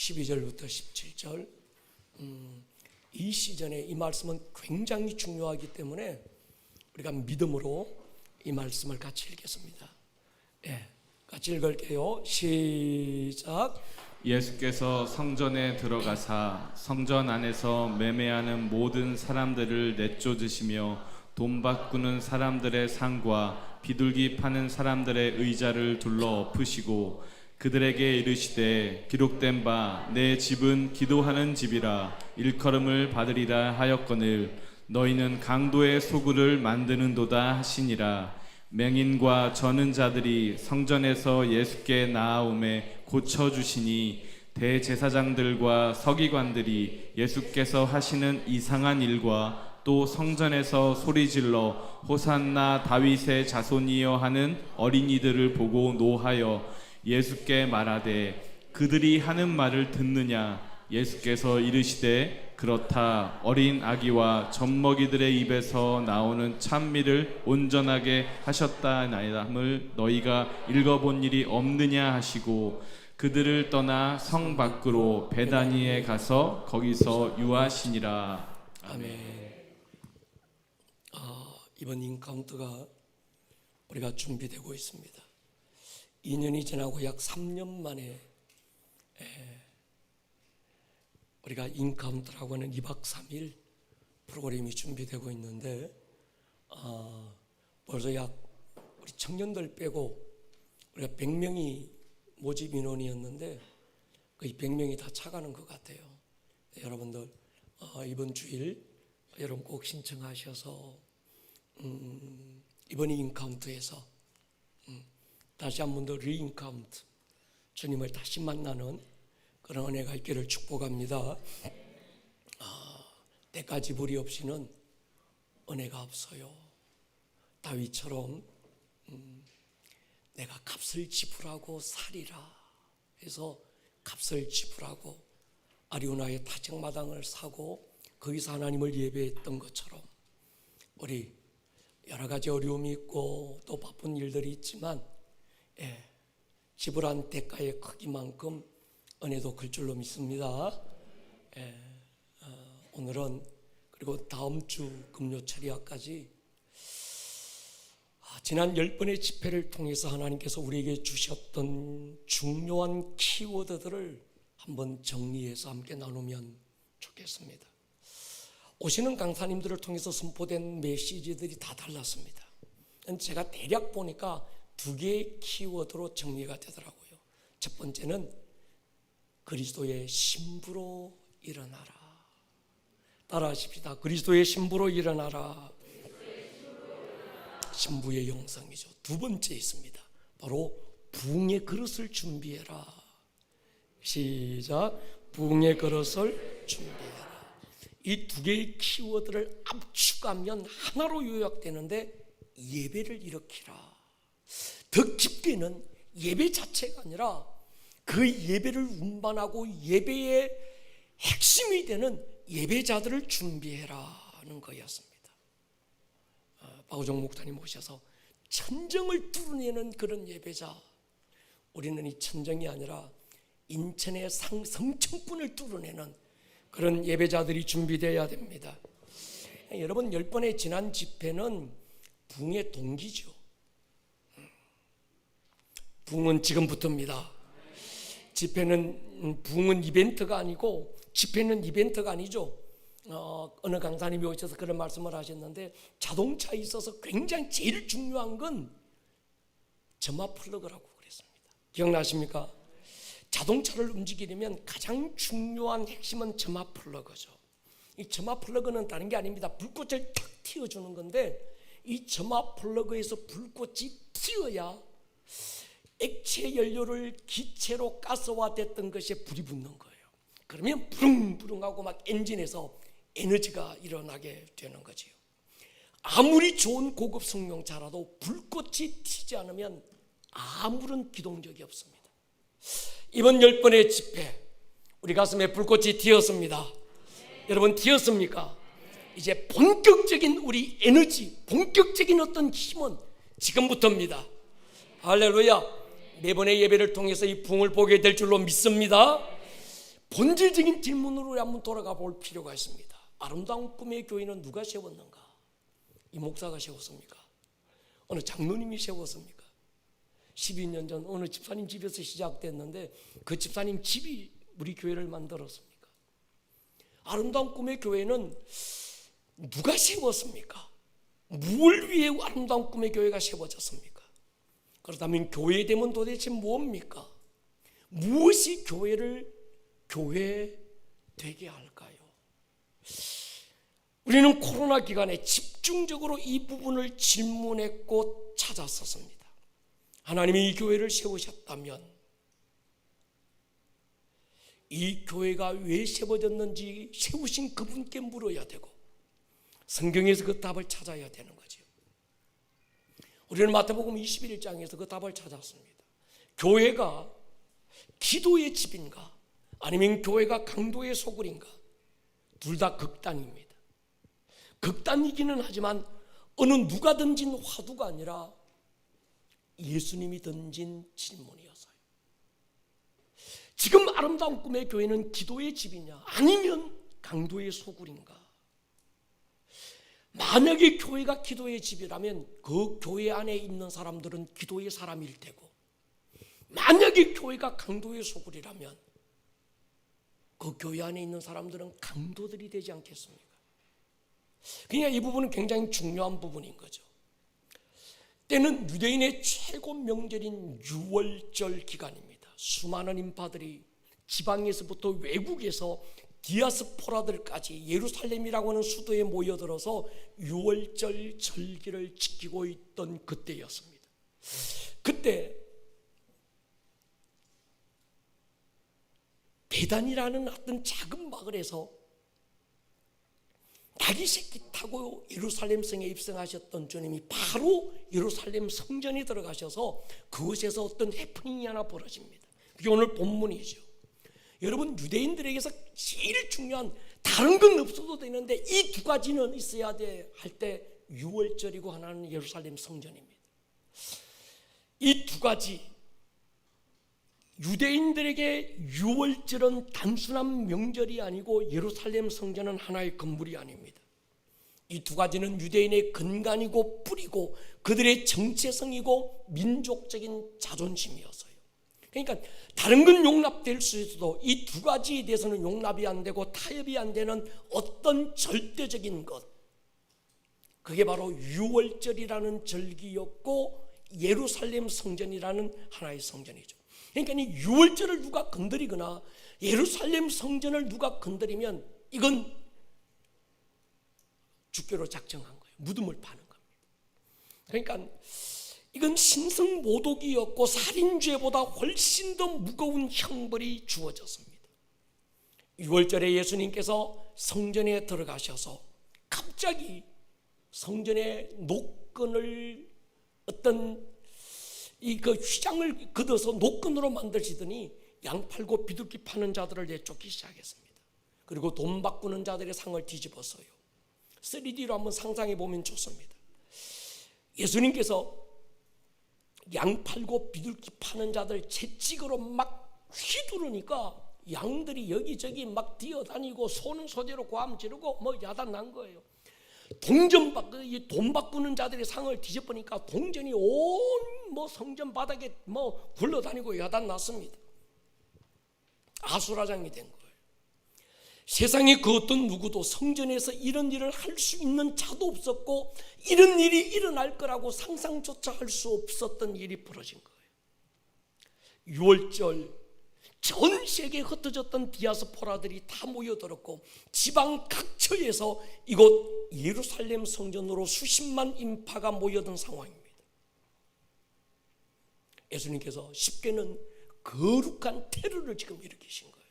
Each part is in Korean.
12절부터 17절 이 시즌에 이 말씀은 굉장히 중요하기 때문에 우리가 믿음으로 이 말씀을 같이 읽겠습니다. 같이 읽을게요. 시작. 예수께서 성전에 들어가사 성전 안에서 매매하는 모든 사람들을 내쫓으시며 돈 바꾸는 사람들의 상과 비둘기 파는 사람들의 의자를 둘러 엎으시고 그들에게 이르시되 기록된 바 내 집은 기도하는 집이라 일컬음을 받으리라 하였거늘 너희는 강도의 소굴을 만드는도다 하시니라. 맹인과 저는 자들이 성전에서 예수께 나아오매 고쳐주시니 대제사장들과 서기관들이 예수께서 하시는 이상한 일과 또 성전에서 소리질러 호산나 다윗의 자손이여 하는 어린이들을 보고 노하여 예수께 말하되 그들이 하는 말을 듣느냐. 예수께서 이르시되 그렇다. 어린 아기와 젖먹이들의 입에서 나오는 찬미를 온전하게 하셨다나이다함을 너희가 읽어본 일이 없느냐 하시고 그들을 떠나 성 밖으로 베다니에 가서 거기서 유하시니라. 아멘. 이번 인카운트가 우리가 준비되고 있습니다. 2년이 지나고 약 3년 만에 우리가 인카운트라고 하는 2박 3일 프로그램이 준비되고 있는데 벌써 약 우리 청년들 빼고 우리가 100명이 모집 인원이었는데 거의 100명이 다 차가는 것 같아요. 여러분들 이번 주일 여러분 꼭 신청하셔서 이번 인카운트에서 다시 한 번 더 리인카운트 주님을 다시 만나는 그런 은혜가 있기를 축복합니다. 때까지 무리 없이는 은혜가 없어요. 다윗처럼 내가 값을 지불하고 살이라 해서 값을 지불하고 아리우나의 타작마당을 사고 거기서 하나님을 예배했던 것처럼 우리 여러 가지 어려움이 있고 또 바쁜 일들이 있지만 지불한 대가의 크기만큼 은혜도 클 줄로 믿습니다. 오늘은 그리고 다음 주 금요 철야까지 지난 10번의 집회를 통해서 하나님께서 우리에게 주셨던 중요한 키워드들을 한번 정리해서 함께 나누면 좋겠습니다. 오시는 강사님들을 통해서 선포된 메시지들이 다 달랐습니다. 제가 대략 보니까 2개의 키워드로 정리가 되더라고요. 첫 번째는 그리스도의 신부로 일어나라. 따라하십시다. 그리스도의 신부로 일어나라. 신부의 영성이죠. 두 번째 있습니다. 바로 부흥의 그릇을 준비해라. 시작. 부흥의 그릇을 준비해라. 이 2개의 키워드를 압축하면 하나로 요약되는데 예배를 일으키라. 더 깊게는 예배 자체가 아니라 그 예배를 운반하고 예배의 핵심이 되는 예배자들을 준비해라는 거였습니다. 박우종 목사님 오셔서 천정을 뚫어내는 그런 예배자, 우리는 이 천정이 아니라 인천의 성층분을 뚫어내는 그런 예배자들이 준비되어야 됩니다. 여러분 10번의 지난 집회는 부흥의 동기죠. 부흥은 지금부터입니다. 집회는 부흥은 이벤트가 아니고 집회는 이벤트가 아니죠. 어느 강사님이 오셔서 그런 말씀을 하셨는데 자동차에 있어서 굉장히 제일 중요한 건 점화 플러그라고 그랬습니다. 기억나십니까? 자동차를 움직이려면 가장 중요한 핵심은 점화 플러그죠. 이 점화 플러그는 다른 게 아닙니다. 불꽃을 탁 틔워주는 건데 이 점화 플러그에서 불꽃이 튀어야 액체 연료를 기체로 가스화됐던 것에 불이 붙는 거예요. 그러면 부릉부릉하고 막 엔진에서 에너지가 일어나게 되는 거죠. 아무리 좋은 고급 승용차라도 불꽃이 튀지 않으면 아무런 기동력이 없습니다. 이번 10번의 집회 우리 가슴에 불꽃이 튀었습니다. 여러분 튀었습니까? 이제 본격적인 우리 에너지, 본격적인 어떤 힘은 지금부터입니다. 할렐루야. 매번의 예배를 통해서 이 부흥을 보게 될 줄로 믿습니다. 본질적인 질문으로 한번 돌아가 볼 필요가 있습니다. 아름다운 꿈의 교회는 누가 세웠는가? 이 목사가 세웠습니까? 어느 장로님이 세웠습니까? 12년 전 어느 집사님 집에서 시작됐는데 그 집사님 집이 우리 교회를 만들었습니까? 아름다운 꿈의 교회는 누가 세웠습니까? 무엇을 위해 아름다운 꿈의 교회가 세워졌습니까? 그렇다면 교회됨은 도대체 뭡니까? 무엇이 교회를 교회 되게 할까요? 우리는 코로나 기간에 집중적으로 이 부분을 질문했고 찾았었습니다. 하나님이 이 교회를 세우셨다면 이 교회가 왜 세워졌는지 세우신 그분께 물어야 되고 성경에서 그 답을 찾아야 되는 거죠. 우리는 마태복음 21장에서 그 답을 찾았습니다. 교회가 기도의 집인가 아니면 교회가 강도의 소굴인가? 둘 다 극단입니다. 극단이기는 하지만 어느 누가 던진 화두가 아니라 예수님이 던진 질문이었어요. 지금 아름다운 꿈의 교회는 기도의 집이냐 아니면 강도의 소굴인가? 만약에 교회가 기도의 집이라면 그 교회 안에 있는 사람들은 기도의 사람일 테고, 만약에 교회가 강도의 소굴이라면 그 교회 안에 있는 사람들은 강도들이 되지 않겠습니까? 그냥 이 부분은 굉장히 중요한 부분인 거죠. 때는 유대인의 최고 명절인 유월절 기간입니다. 수많은 인파들이 지방에서부터 외국에서 디아스포라들까지 예루살렘이라고 하는 수도에 모여들어서 유월절 절기를 지키고 있던 그때였습니다. 그때 베단이라는 어떤 작은 마을에서 나귀 새끼 타고 예루살렘 성에 입성하셨던 주님이 바로 예루살렘 성전에 들어가셔서 그곳에서 어떤 해프닝이 하나 벌어집니다. 그게 오늘 본문이죠. 여러분, 유대인들에게서 제일 중요한, 다른 건 없어도 되는데 이 두 가지는 있어야 돼 할 때 유월절이고 하나는 예루살렘 성전입니다. 이 두 가지, 유대인들에게 유월절은 단순한 명절이 아니고 예루살렘 성전은 하나의 건물이 아닙니다. 이 두 가지는 유대인의 근간이고 뿌리고 그들의 정체성이고 민족적인 자존심이었어요. 그러니까 다른 건 용납될 수 있어도 이 두 가지에 대해서는 용납이 안 되고 타협이 안 되는 어떤 절대적인 것, 그게 바로 유월절이라는 절기였고 예루살렘 성전이라는 하나의 성전이죠. 그러니까 이 유월절을 누가 건드리거나 예루살렘 성전을 누가 건드리면 이건 죽기로 작정한 거예요. 무덤을 파는 겁니다. 그러니까 이건 신성모독이었고 살인죄보다 훨씬 더 무거운 형벌이 주어졌습니다. 유월절에 예수님께서 성전에 들어가셔서 갑자기 성전의 노끈을 어떤 그 휘장을 걷어서 노끈으로 만드시더니 양 팔고 비둘기 파는 자들을 내쫓기 시작했습니다. 그리고 돈 바꾸는 자들의 상을 뒤집었어요. 3D로 한번 상상해 보면 좋습니다. 예수님께서 양 팔고 비둘기 파는 자들 채찍으로 막 휘두르니까 양들이 여기저기 막 뛰어다니고 소는 소재로 고함 지르고 뭐 야단 난 거예요. 돈 바꾸는 자들의 상을 뒤집으니까 동전이 온 뭐 성전 바닥에 뭐 굴러다니고 야단 났습니다. 아수라장이 된 거예요. 세상에 그 어떤 누구도 성전에서 이런 일을 할 수 있는 자도 없었고 이런 일이 일어날 거라고 상상조차 할 수 없었던 일이 벌어진 거예요. 유월절 전 세계에 흩어졌던 디아스포라들이 다 모여들었고 지방 각처에서 이곳 예루살렘 성전으로 수십만 인파가 모여든 상황입니다. 예수님께서 쉽게는 거룩한 테러를 지금 일으키신 거예요.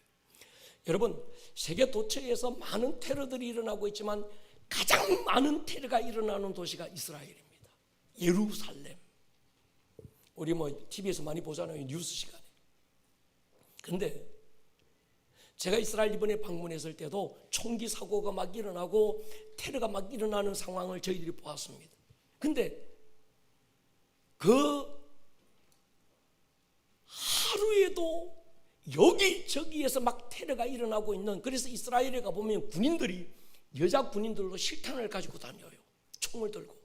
여러분, 세계 도처에서 많은 테러들이 일어나고 있지만 가장 많은 테러가 일어나는 도시가 이스라엘입니다. 예루살렘. 우리 TV에서 많이 보잖아요, 뉴스 시간에. 근데 제가 이스라엘 이번에 방문했을 때도 총기 사고가 막 일어나고 테러가 막 일어나는 상황을 저희들이 보았습니다. 근데 그 하루에도 여기 저기에서 막 테러가 일어나고 있는, 그래서 이스라엘에 가보면 군인들이 여자 군인들로 실탄을 가지고 다녀요. 총을 들고.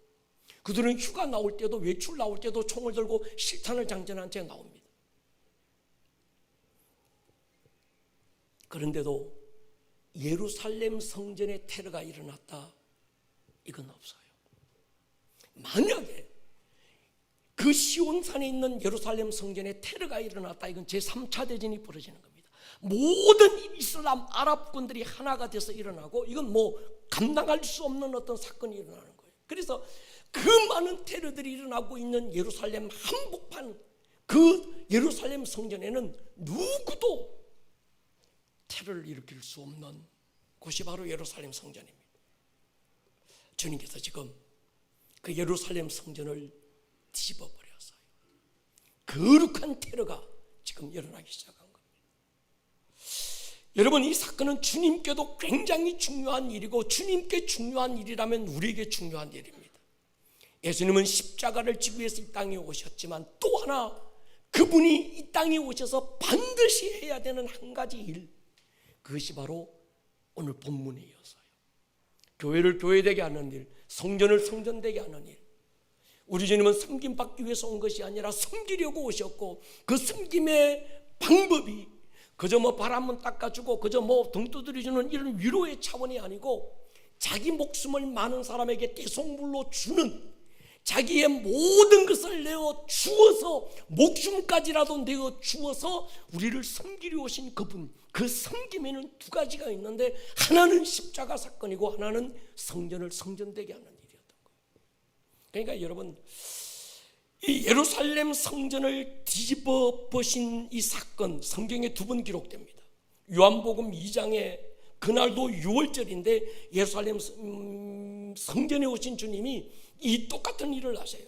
그들은 휴가 나올 때도 외출 나올 때도 총을 들고 실탄을 장전한 채 나옵니다. 그런데도 예루살렘 성전에 테러가 일어났다, 이건 없어요. 만약에 그 시온산에 있는 예루살렘 성전에 테러가 일어났다, 이건 제3차 대전이 벌어지는 겁니다. 모든 이슬람 아랍군들이 하나가 돼서 일어나고, 이건 뭐 감당할 수 없는 어떤 사건이 일어나는 거예요. 그래서 그 많은 테러들이 일어나고 있는 예루살렘 한복판, 그 예루살렘 성전에는 누구도 테러를 일으킬 수 없는 곳이 바로 예루살렘 성전입니다. 주님께서 지금 그 예루살렘 성전을 뒤집어 버렸어요. 거룩한 테러가 지금 일어나기 시작한 겁니다. 여러분, 이 사건은 주님께도 굉장히 중요한 일이고, 주님께 중요한 일이라면 우리에게 중요한 일입니다. 예수님은 십자가를 지고 위해서 이 땅에 오셨지만, 또 하나 그분이 이 땅에 오셔서 반드시 해야 되는 한 가지 일, 그것이 바로 오늘 본문에 이어서요. 교회를 교회되게 하는 일, 성전을 성전되게 하는 일. 우리 주님은 섬김받기 위해서 온 것이 아니라 섬기려고 오셨고, 그 섬김의 방법이 그저 뭐 발 한번 닦아주고 그저 뭐 등 두드려주는 이런 위로의 차원이 아니고, 자기 목숨을 많은 사람에게 대속물로 주는, 자기의 모든 것을 내어 주어서, 목숨까지라도 내어 주어서 우리를 섬기려 오신 그분, 그 섬김에는 두 가지가 있는데, 하나는 십자가 사건이고 하나는 성전을 성전되게 하는 일이었던 거예요. 그러니까 여러분, 이 예루살렘 성전을 뒤집어 보신 이 사건, 성경에 두 번 기록됩니다. 요한복음 2장에 그날도 6월절인데 예루살렘 성전에 오신 주님이 이 똑같은 일을 하세요.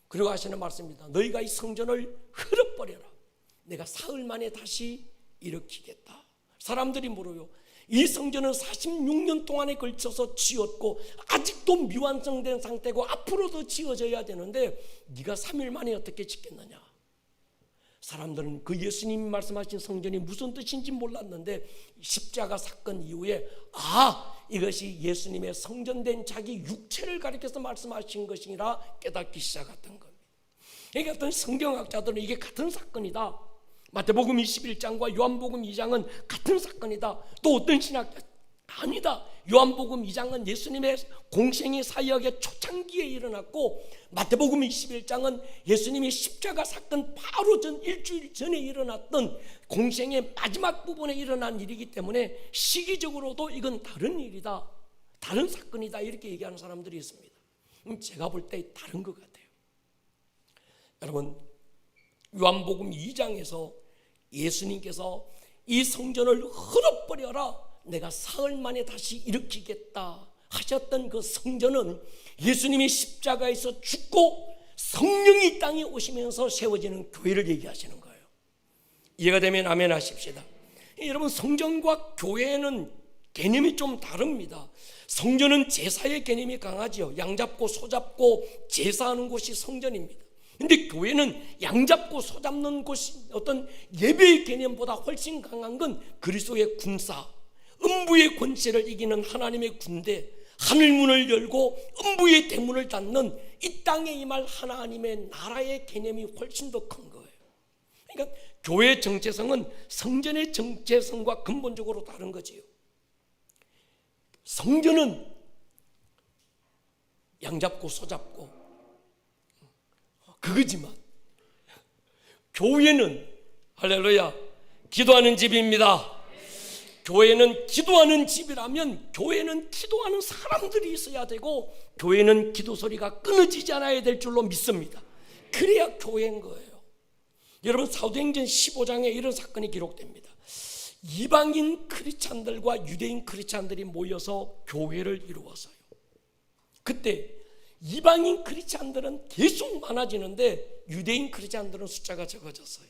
그리고 하시는 말씀입니다. 너희가 이 성전을 헐어버려라. 내가 사흘 만에 다시 일으키겠다. 사람들이 물어요. 이 성전은 46년 동안에 걸쳐서 지었고 아직도 미완성된 상태고 앞으로도 지어져야 되는데 네가 3일 만에 어떻게 짓겠느냐. 사람들은 그 예수님이 말씀하신 성전이 무슨 뜻인지 몰랐는데, 십자가 사건 이후에 이것이 예수님의 성전된 자기 육체를 가리켜서 말씀하신 것이라 깨닫기 시작했던 겁니다. 그러니까 어떤 성경학자들은 이게 같은 사건이다, 마태복음 21장과 요한복음 2장은 같은 사건이다, 또 어떤 신학자 아니다, 요한복음 2장은 예수님의 공생의 사역의 초창기에 일어났고, 마태복음 21장은 예수님이 십자가 사건 바로 전 일주일 전에 일어났던 공생의 마지막 부분에 일어난 일이기 때문에 시기적으로도 이건 다른 일이다, 다른 사건이다, 이렇게 얘기하는 사람들이 있습니다. 제가 볼 때 다른 것 같아요. 여러분, 요한복음 2장에서 예수님께서 이 성전을 헐어버려라, 내가 사흘 만에 다시 일으키겠다 하셨던 그 성전은 예수님이 십자가에서 죽고 성령이 이 땅에 오시면서 세워지는 교회를 얘기하시는 거예요. 이해가 되면 아멘 하십시다. 여러분, 성전과 교회는 개념이 좀 다릅니다. 성전은 제사의 개념이 강하지요. 양잡고 소잡고 제사하는 곳이 성전입니다. 근데 교회는 양잡고 소잡는 곳이 어떤 예배의 개념보다 훨씬 강한 건 그리스도의 군사, 음부의 권세를 이기는 하나님의 군대, 하늘문을 열고 음부의 대문을 닫는 이 땅에 임할 하나님의 나라의 개념이 훨씬 더 큰 거예요. 그러니까 교회의 정체성은 성전의 정체성과 근본적으로 다른 거지요. 성전은 양잡고 소잡고 그거지만, 교회는 할렐루야 기도하는 집입니다. 교회는 기도하는 집이라면 교회는 기도하는 사람들이 있어야 되고, 교회는 기도 소리가 끊어지지 않아야 될 줄로 믿습니다. 그래야 교회인 거예요. 여러분, 사도행전 15장에 이런 사건이 기록됩니다. 이방인 크리스찬들과 유대인 크리스찬들이 모여서 교회를 이루었어요. 그때 이방인 크리스찬들은 계속 많아지는데 유대인 크리스찬들은 숫자가 적어졌어요.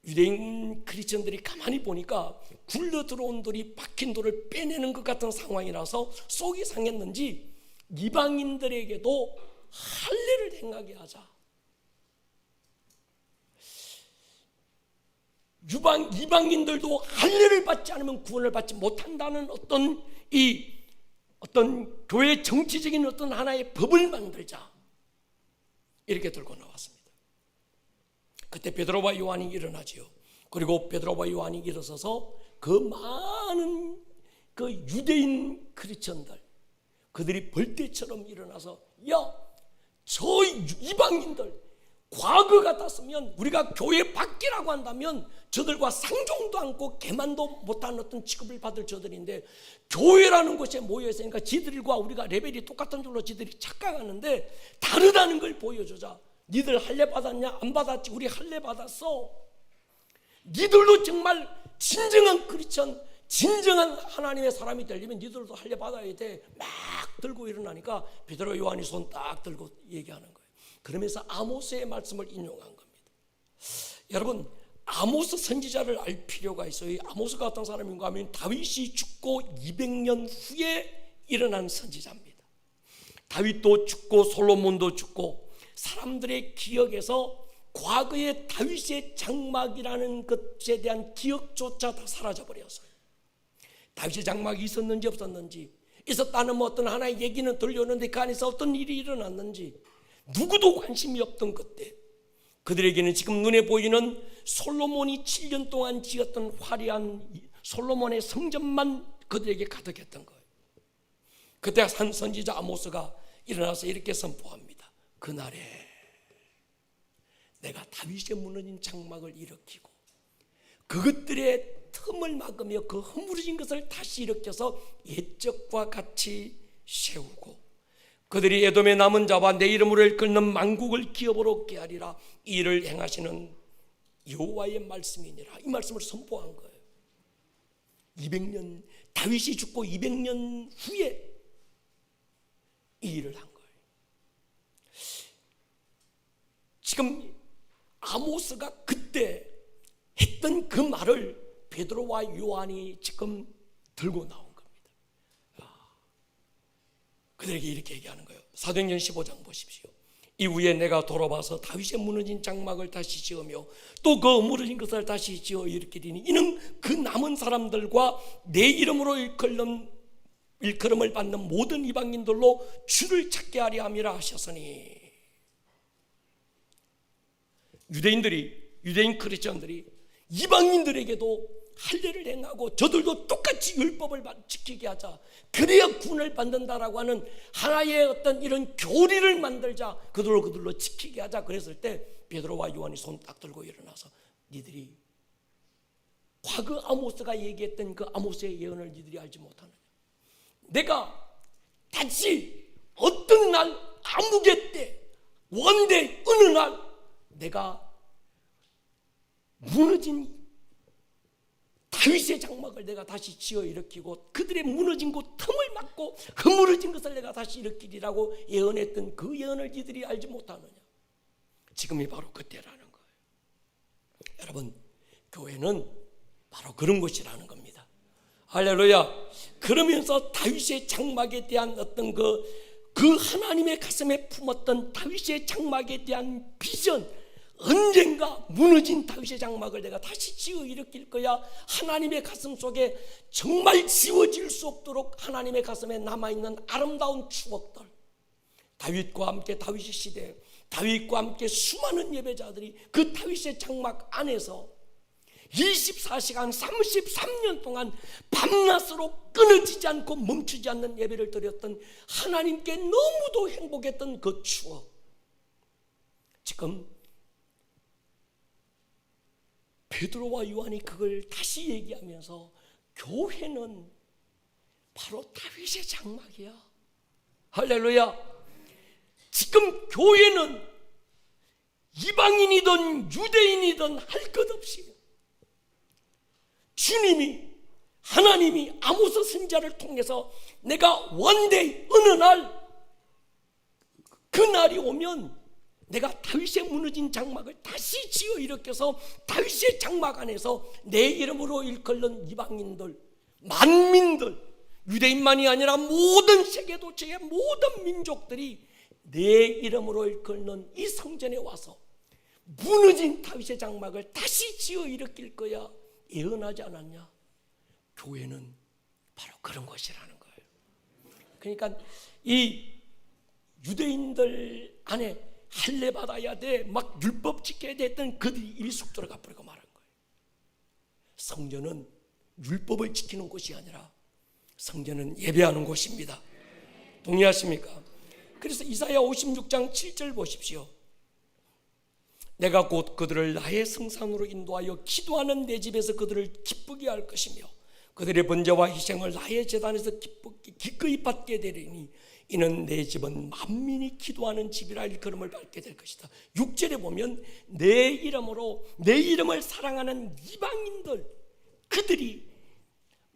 유대인 크리스천들이 가만히 보니까 굴러 들어온 돌이 박힌 돌을 빼내는 것 같은 상황이라서 속이 상했는지 이방인들에게도 할례를 행하게 하자. 이방인들도 할례를 받지 않으면 구원을 받지 못한다는 어떤 교회 정치적인 어떤 하나의 법을 만들자, 이렇게 들고 나왔습니다. 그때 베드로와 요한이 일어나지요. 그리고 베드로와 요한이 일어서서 그 많은 그 유대인 크리스천들, 그들이 벌떼처럼 일어나서, 저 이방인들 과거 같았으면 우리가 교회 밖이라고 한다면 저들과 상종도 않고 개만도 못한 어떤 취급을 받을 저들인데, 교회라는 곳에 모여 있으니까 지들과 우리가 레벨이 똑같은 줄로 지들이 착각하는데 다르다는 걸 보여주자. 니들 할례 받았냐? 안 받았지. 우리 할례 받았어. 니들도 정말 진정한 크리스천, 진정한 하나님의 사람이 되려면 니들도 할례 받아야 돼. 막 들고 일어나니까 베드로 요한이 손 딱 들고 얘기하는 거예요. 그러면서 아모스의 말씀을 인용한 겁니다. 여러분, 아모스 선지자를 알 필요가 있어요. 이 아모스가 어떤 사람인가 하면 다윗이 죽고 200년 후에 일어난 선지자입니다. 다윗도 죽고 솔로몬도 죽고 사람들의 기억에서 과거의 다윗의 장막이라는 것에 대한 기억조차 다 사라져버렸어요. 다윗의 장막이 있었는지 없었는지, 있었다는 어떤 하나의 얘기는 들려오는데 그 안에서 어떤 일이 일어났는지 누구도 관심이 없던 그때, 그들에게는 지금 눈에 보이는 솔로몬이 7년 동안 지었던 화려한 솔로몬의 성전만 그들에게 가득했던 거예요. 그때 한 선지자 아모스가 일어나서 이렇게 선포합니다. 그날에 내가 다윗의 무너진 장막을 일으키고 그것들의 틈을 막으며 그 허물어진 것을 다시 일으켜서 옛적과 같이 세우고 그들이 에돔의 남은 자와 내 이름으로 일컫는 만국을 기업으로 깨하리라. 이를 행하시는 여호와의 말씀이니라. 이 말씀을 선포한 거예요. 200년, 다윗이 죽고 200년 후에 이 일을 한 거예요. 지금 아모스가 그때 했던 그 말을 베드로와 요한이 지금 들고 나온 겁니다. 그들에게 이렇게 얘기하는 거예요. 사도행전 15장 보십시오. 이후에 내가 돌아와서 다윗의 무너진 장막을 다시 지으며 또 그 무너진 것을 다시 지어 일으키리니 이는 그 남은 사람들과 내 이름으로 일컬음을 받는 모든 이방인들로 주를 찾게 하려 함이라 하셨으니, 유대인 크리스천들이 이방인들에게도 할례를 행하고 저들도 똑같이 율법을 지키게 하자, 그래야 구원을 받는다라고 하는 하나의 어떤 이런 교리를 만들자, 그들로 지키게 하자. 그랬을 때 베드로와 요한이 손 딱 들고 일어나서, 니들이 과거 아모스가 얘기했던 그 아모스의 예언을 니들이 알지 못하느냐? 내가 다시 어떤 날 아무개 때 원대 어느 날 내가 무너진 다윗의 장막을 내가 다시 지어 일으키고 그들의 무너진 곳 틈을 막고 허물어진 것을 내가 다시 일으키리라고 예언했던 그 예언을 이들이 알지 못하느냐? 지금이 바로 그때라는 거예요. 여러분, 교회는 바로 그런 곳이라는 겁니다. 할렐루야. 그러면서 다윗의 장막에 대한 어떤 그 하나님의 가슴에 품었던 다윗의 장막에 대한 비전, 언젠가 무너진 다윗의 장막을 내가 다시 지어 일으킬 거야. 하나님의 가슴 속에 정말 지워질 수 없도록 하나님의 가슴에 남아있는 아름다운 추억들, 다윗과 함께 다윗의 시대, 다윗과 함께 수많은 예배자들이 그 다윗의 장막 안에서 24시간 33년 동안 밤낮으로 끊어지지 않고 멈추지 않는 예배를 드렸던 하나님께 너무도 행복했던 그 추억, 지금 베드로와 요한이 그걸 다시 얘기하면서 교회는 바로 다윗의 장막이야. 할렐루야. 지금 교회는 이방인이든 유대인이든 할 것 없이 주님이, 하나님이 아모스 선지자를 통해서 내가 원데이 어느 날 그날이 오면 내가 다윗의 무너진 장막을 다시 지어 일으켜서 다윗의 장막 안에서 내 이름으로 일컬는 이방인들, 만민들, 유대인만이 아니라 모든 세계 도처의 모든 민족들이 내 이름으로 일컬는 이 성전에 와서 무너진 다윗의 장막을 다시 지어 일으킬 거야 예언하지 않았냐? 교회는 바로 그런 것이라는 거예요. 그러니까 이 유대인들 안에 할례 받아야 돼, 막 율법 지켜야 돼 했던 그들이 일숙 들어가 버리고 말한 거예요. 성전은 율법을 지키는 곳이 아니라 성전은 예배하는 곳입니다. 동의하십니까? 그래서 이사야 56장 7절 보십시오. 내가 곧 그들을 나의 성산으로 인도하여 기도하는 내 집에서 그들을 기쁘게 할 것이며 그들의 번제와 희생을 나의 제단에서 기꺼이 받게 되리니 이는 내 집은 만민이 기도하는 집이라 일컬음을 받게 될 것이다. 6절에 보면 내 이름으로 내 이름을 사랑하는 이방인들 그들이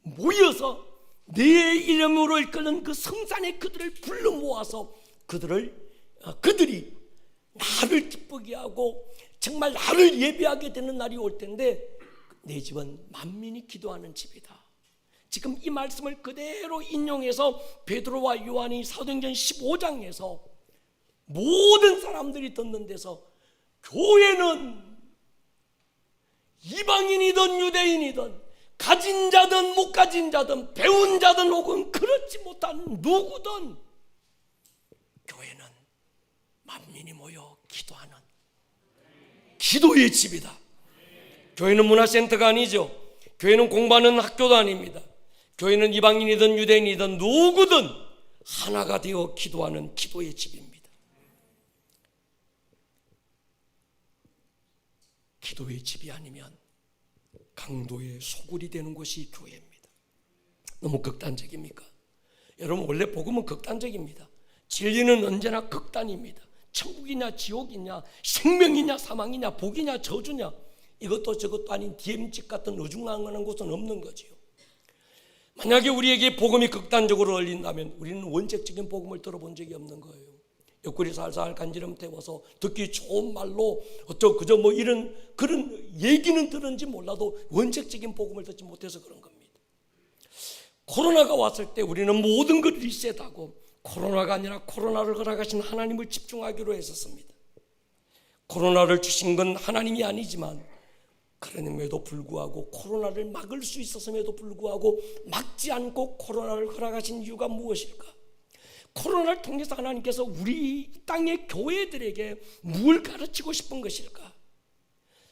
모여서 내 이름으로 일컫는 그 성산에 그들을 불러 모아서 그들이 나를 기쁘게 하고 정말 나를 예배하게 되는 날이 올 텐데 내 집은 만민이 기도하는 집이다. 지금 이 말씀을 그대로 인용해서 베드로와 요한이 사도행전 15장에서 모든 사람들이 듣는 데서 교회는 이방인이든 유대인이든 가진 자든 못 가진 자든 배운 자든 혹은 그렇지 못한 누구든 교회는 만민이 모여 기도하는 기도의 집이다. 교회는 문화센터가 아니죠. 교회는 공부하는 학교도 아닙니다. 교회는 이방인이든 유대인이든 누구든 하나가 되어 기도하는 기도의 집입니다. 기도의 집이 아니면 강도의 소굴이 되는 곳이 교회입니다. 너무 극단적입니까? 여러분 원래 복음은 극단적입니다. 진리는 언제나 극단입니다. 천국이냐 지옥이냐 생명이냐 사망이냐 복이냐 저주냐 이것도 저것도 아닌 DMZ 같은 어중간한 곳은 없는 거지요. 만약에 우리에게 복음이 극단적으로 열린다면 우리는 원칙적인 복음을 들어본 적이 없는 거예요. 옆구리 살살 간지럼 태워서 듣기 좋은 말로 그저 뭐 이런 그런 얘기는 들은지 몰라도 원칙적인 복음을 듣지 못해서 그런 겁니다. 코로나가 왔을 때 우리는 모든 걸 리셋하고 코로나가 아니라 코로나를 허락하신 하나님을 집중하기로 했었습니다. 코로나를 주신 건 하나님이 아니지만 그럼에도 불구하고 코로나를 막을 수 있었음에도 불구하고 막지 않고 코로나를 허락하신 이유가 무엇일까? 코로나를 통해서 하나님께서 우리 땅의 교회들에게 뭘 가르치고 싶은 것일까?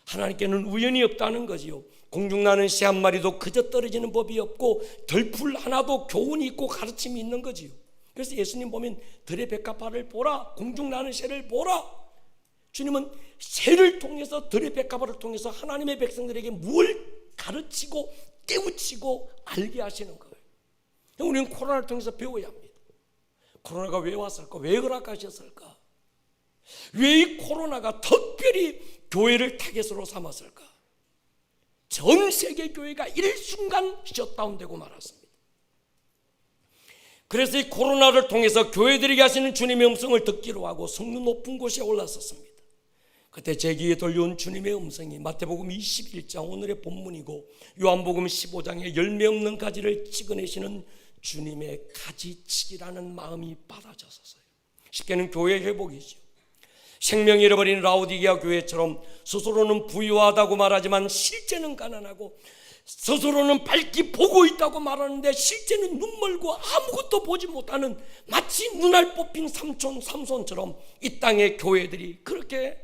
하나님께는 우연이 없다는 거지요. 공중나는 새 한 마리도 그저 떨어지는 법이 없고 들풀 하나도 교훈이 있고 가르침이 있는 거지요. 그래서 예수님 보면 들의 백합화를 보라, 공중나는 새를 보라. 주님은 새를 통해서 들의 백합화를 통해서 하나님의 백성들에게 뭘 가르치고 깨우치고 알게 하시는 거예요. 우리는 코로나를 통해서 배워야 합니다. 코로나가 왜 왔을까? 왜 허락하셨을까? 왜 이 코로나가 특별히 교회를 타겟으로 삼았을까? 전 세계 교회가 일순간 셧다운되고 말았습니다. 그래서 이 코로나를 통해서 교회들에게 하시는 주님의 음성을 듣기로 하고 성령 높은 곳에 올랐었습니다. 그때 제 귀에 들려온 주님의 음성이 마태복음 21장 오늘의 본문이고 요한복음 15장에 열매 없는 가지를 찍어내시는 주님의 가지치기라는 마음이 받아졌었어요. 쉽게는 교회 회복이죠. 생명 잃어버린 라오디게아 교회처럼 스스로는 부유하다고 말하지만 실제는 가난하고 스스로는 밝게 보고 있다고 말하는데 실제는 눈 멀고 아무것도 보지 못하는 마치 눈알 뽑힌 삼손처럼 이 땅의 교회들이 그렇게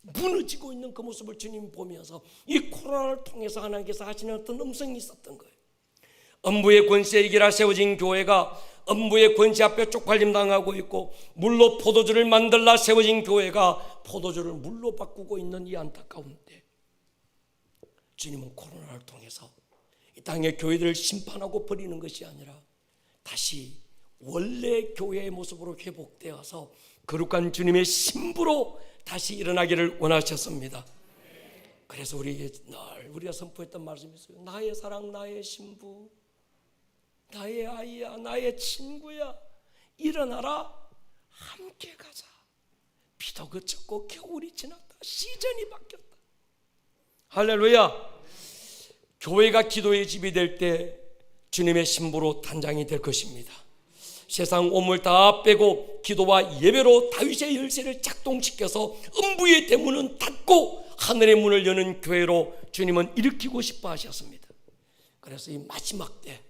무너지고 있는 그 모습을 주님이 보면서 이 코로나를 통해서 하나님께서 하시는 어떤 음성이 있었던 거예요. 음부의 권세에 이기라 세워진 교회가 음부의 권세 앞에 쪽팔림 당하고 있고 물로 포도주를 만들라 세워진 교회가 포도주를 물로 바꾸고 있는 이 안타까운 때 주님은 코로나를 통해서 이 땅의 교회들을 심판하고 버리는 것이 아니라 다시 원래 교회의 모습으로 회복되어서 거룩한 주님의 신부로 다시 일어나기를 원하셨습니다. 그래서 우리가 선포했던 말씀이 있어요. 나의 사랑, 나의 신부, 나의 아이야, 나의 친구야, 일어나라, 함께 가자. 비도 그쳤고 겨울이 지났다. 시즌이 바뀌었다. 할렐루야. 교회가 기도의 집이 될 때 주님의 신부로 단장이 될 것입니다. 세상 오물 다 빼고 기도와 예배로 다윗의 열쇠를 작동시켜서 음부의 대문은 닫고 하늘의 문을 여는 교회로 주님은 일으키고 싶어 하셨습니다. 그래서 이 마지막 때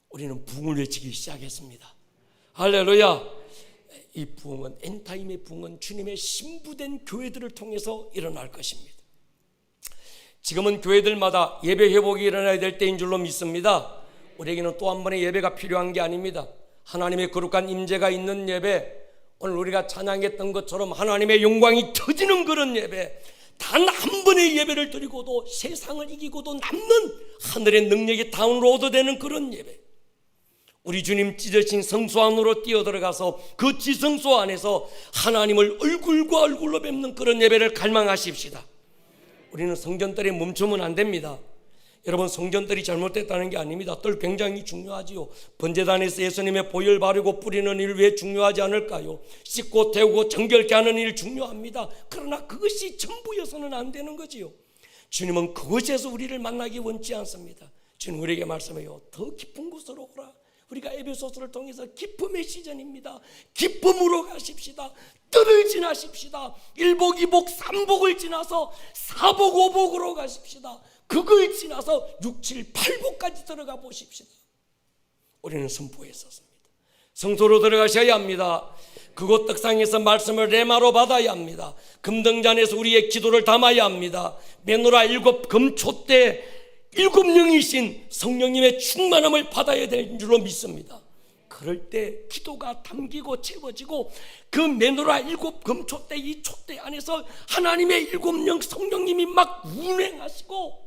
우리는 부흥을 외치기 시작했습니다. 할렐루야. 이 부흥은, 엔타임의 부흥은 주님의 신부된 교회들을 통해서 일어날 것입니다. 지금은 교회들마다 예배 회복이 일어나야 될 때인 줄로 믿습니다. 우리에게는 또 한 번의 예배가 필요한 게 아닙니다. 하나님의 거룩한 임재가 있는 예배, 오늘 우리가 찬양했던 것처럼 하나님의 영광이 터지는 그런 예배, 단 한 번의 예배를 드리고도 세상을 이기고도 남는 하늘의 능력이 다운로드되는 그런 예배, 우리 주님 찢어진 성소 안으로 뛰어들어가서 그 지성소 안에서 하나님을 얼굴과 얼굴로 뵙는 그런 예배를 갈망하십시다. 우리는 성전들에 멈추면 안 됩니다. 여러분, 성전들이 잘못됐다는 게 아닙니다. 뜰 굉장히 중요하지요. 번제단에서 예수님의 보혈 바르고 뿌리는 일 왜 중요하지 않을까요? 씻고 태우고 정결케 하는 일 중요합니다. 그러나 그것이 전부여서는 안 되는 거지요. 주님은 그것에서 우리를 만나기 원치 않습니다. 주님 우리에게 말씀해요. 더 깊은 곳으로 오라. 우리가 에베소서를 통해서 기쁨의 시즌입니다. 기쁨으로 가십시다. 뜰을 지나십시다. 1복 2복 3복을 지나서 4복 5복으로 가십시다. 그걸 지나서 6, 7, 8복까지 들어가 보십시다. 우리는 선포에 섰습니다. 성소로 들어가셔야 합니다. 그곳 떡상에서 말씀을 레마로 받아야 합니다. 금등잔에서 우리의 기도를 담아야 합니다. 메노라 7 금초대 7영이신 성령님의 충만함을 받아야 될 줄로 믿습니다. 그럴 때 기도가 담기고 채워지고 그 메노라 7 금초대 이 촛대 안에서 하나님의 7영 성령님이 막 운행하시고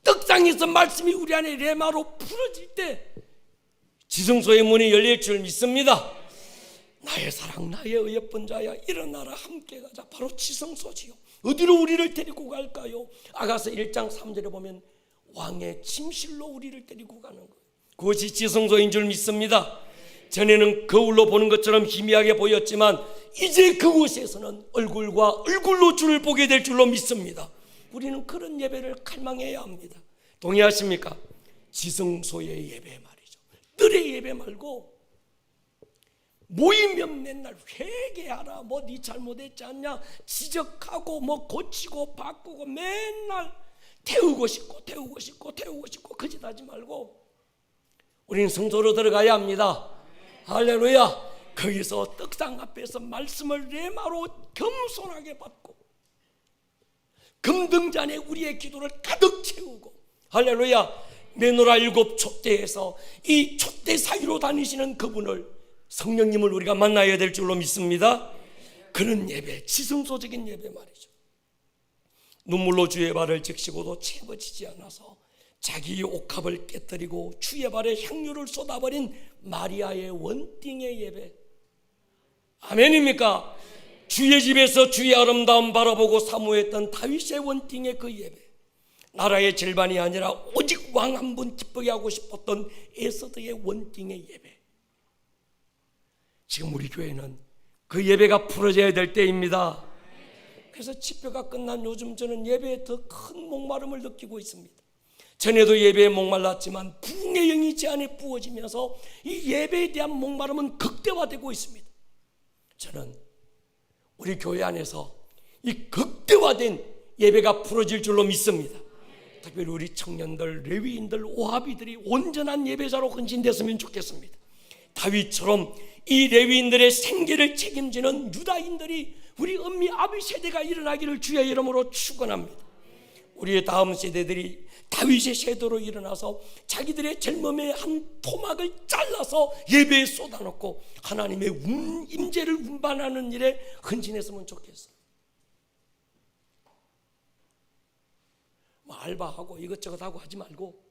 떡상에서 말씀이 우리 안에 레마로 풀어질 때 지성소의 문이 열릴 줄 믿습니다. 나의 사랑 나의 어여쁜 자야 일어나라 함께 가자. 바로 지성소지요. 어디로 우리를 데리고 갈까요? 아가서 1장 3절에 보면 왕의 침실로 우리를 데리고 가는 거예요. 그것이 지성소인 줄 믿습니다. 전에는 거울로 보는 것처럼 희미하게 보였지만 이제 그곳에서는 얼굴과 얼굴로 주를 보게 될 줄로 믿습니다. 우리는 그런 예배를 갈망해야 합니다. 동의하십니까? 지성소의 예배 말이죠. 뜰의 예배 말고 모이면 맨날 회개하라, 뭐 네 잘못했지 않냐 지적하고 뭐 고치고 바꾸고 맨날 태우고 싶고 거짓 하지 말고 우리는 성소로 들어가야 합니다. 할렐루야. 거기서 떡상 앞에서 말씀을 레마로 겸손하게 받고 금등잔에 우리의 기도를 가득 채우고, 할렐루야, 메노라 7 촛대에서 이 촛대 사이로 다니시는 그분을, 성령님을 우리가 만나야 될 줄로 믿습니다. 그런 예배, 지성소적인 예배 말이죠. 눈물로 주의 발을 적시고도 채워지지 않아서 자기의 옥합을 깨뜨리고 주의 발에 향유를 쏟아버린 마리아의 원띵의 예배. 아멘입니까? 주의 집에서 주의 아름다움 바라보고 사모했던 다윗의 원띵의 그 예배, 나라의 절반이 아니라 오직 왕 한 분 기쁘게 하고 싶었던 에서드의 원띵의 예배. 지금 우리 교회는 그 예배가 풀어져야 될 때입니다. 그래서 집회가 끝난 요즘 저는 예배에 더 큰 목마름을 느끼고 있습니다. 전에도 예배에 목말랐지만 부흥의 영이 제 안에 부어지면서 이 예배에 대한 목마름은 극대화되고 있습니다. 저는 우리 교회 안에서 이 극대화된 예배가 풀어질 줄로 믿습니다. 특별히 우리 청년들, 레위인들, 오하비들이 온전한 예배자로 헌신됐으면 좋겠습니다. 다윗처럼 이 레위인들의 생계를 책임지는 유다인들이, 우리 엄미 아비 세대가 일어나기를 주의 이름으로 축원합니다. 우리의 다음 세대들이 다윗의 세대로 일어나서 자기들의 젊음의 한 토막을 잘라서 예배에 쏟아놓고 하나님의 임재를 운반하는 일에 헌신했으면 좋겠어요. 뭐 알바하고 이것저것 하고 하지 말고,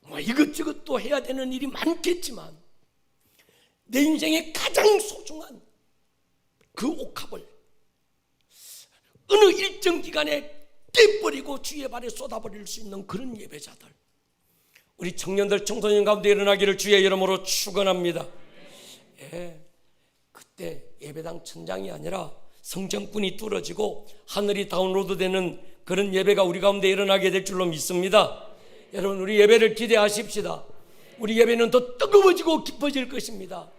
뭐 이것저것 또 해야 되는 일이 많겠지만 내 인생의 가장 소중한 그 옥합을 어느 일정 기간에 떼버리고 주의 발에 쏟아버릴 수 있는 그런 예배자들, 우리 청년들, 청소년 가운데 일어나기를 주의 이름으로 축원합니다. 예, 그때 예배당 천장이 아니라 성전꾼이 뚫어지고 하늘이 다운로드되는 그런 예배가 우리 가운데 일어나게 될 줄로 믿습니다. 여러분, 우리 예배를 기대하십시다. 우리 예배는 더 뜨거워지고 깊어질 것입니다.